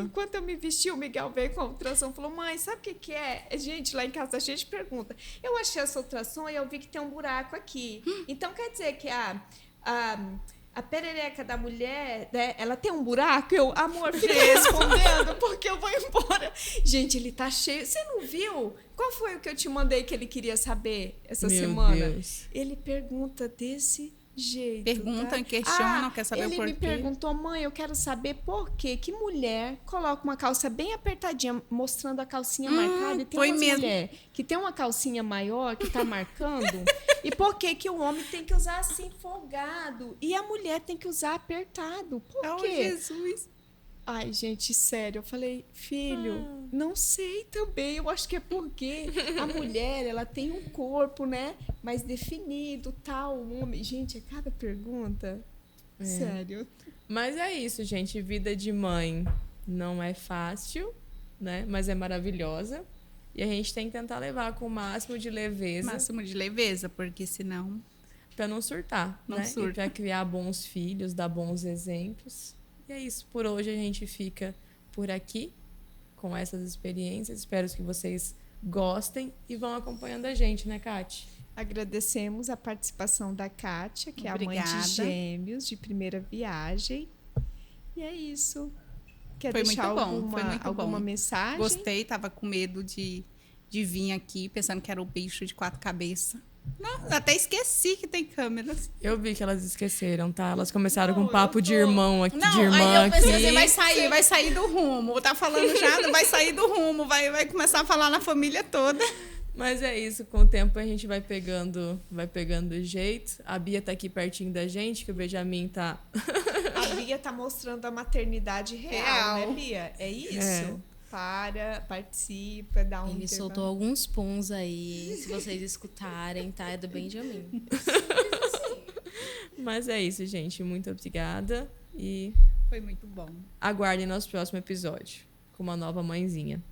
Enquanto eu me vesti, o Miguel veio com a ultrassom e falou, mãe, sabe o que é? Gente, lá em casa a gente pergunta. Eu achei essa ultrassom e eu vi que tem um buraco aqui. Então quer dizer que a perereca da mulher, né, ela tem um buraco? Eu, amor, fica respondendo porque eu vou embora. Gente, ele tá cheio. Você não viu? Qual foi o que eu te mandei que ele queria saber essa semana? Deus. Ele pergunta desse jeito. Perguntam, questionam, quer saber o porquê. Ele me perguntou, mãe, eu quero saber por quê que mulher coloca uma calça bem apertadinha, mostrando a calcinha marcada, e tem uma mulher que tem uma calcinha maior, que tá marcando, e por que que o homem tem que usar assim, folgado, e a mulher tem que usar apertado? Por quê? Jesus! Ai, gente, sério, eu falei, filho, não sei também, eu acho que é porque a mulher, ela tem um corpo, né, mais definido, tal, o homem, gente, é cada pergunta, sério. Mas é isso, gente, vida de mãe não é fácil, né, mas é maravilhosa, e a gente tem que tentar levar com o máximo de leveza. Máximo de leveza, porque senão... Pra não surtar, né, e pra criar bons filhos, dar bons exemplos. E é isso, por hoje a gente fica por aqui com essas experiências. Espero que vocês gostem e vão acompanhando a gente, né, Kati? Agradecemos a participação da Kátia, que é a mãe de gêmeos de primeira viagem. E é isso. Quer deixar alguma mensagem? Gostei, tava com medo de vir aqui, pensando que era o bicho de 4 cabeças. Não, até esqueci que tem câmeras. Eu vi que elas esqueceram, tá? Elas começaram com um papo de irmão aqui, não, de irmã aí eu pensei, aqui. vai sair do rumo. Tá falando já, vai sair do rumo, vai começar a falar na família toda. Mas é isso, com o tempo a gente vai pegando o jeito. A Bia tá aqui pertinho da gente, que o Benjamin tá... A Bia tá mostrando a maternidade real, né, Bia? É isso? Participa, dá um... Ele soltou alguns puns aí, se vocês escutarem, tá? É do Benjamin. Mas é isso, gente. Muito obrigada e... Foi muito bom. Aguardem nosso próximo episódio com uma nova mãezinha.